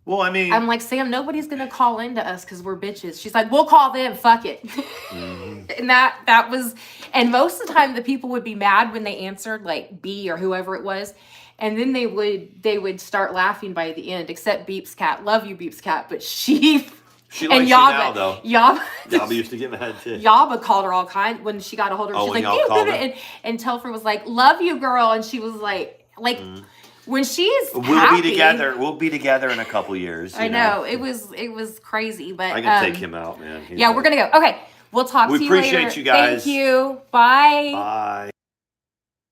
Well, I mean, I'm like, Sam, nobody's gonna call into us because we're bitches. She's like, we'll call them, fuck it. And that was, and most of the time the people would be mad when they answered, like B or whoever it was, and then they would start laughing by the end. Except Beeps Cat, love you Beeps Cat, but she likes and you now though. Yaba used to get mad too. Yaba called her all kind when she got a hold of her. She's like, and Telfer was like, love you, girl, and she was like. When she's happy, we'll be together in a couple years. I know. It was crazy, but I can take him out, man. We're gonna go. Okay, we'll talk to you later. We appreciate you guys. Thank you. Bye. Bye.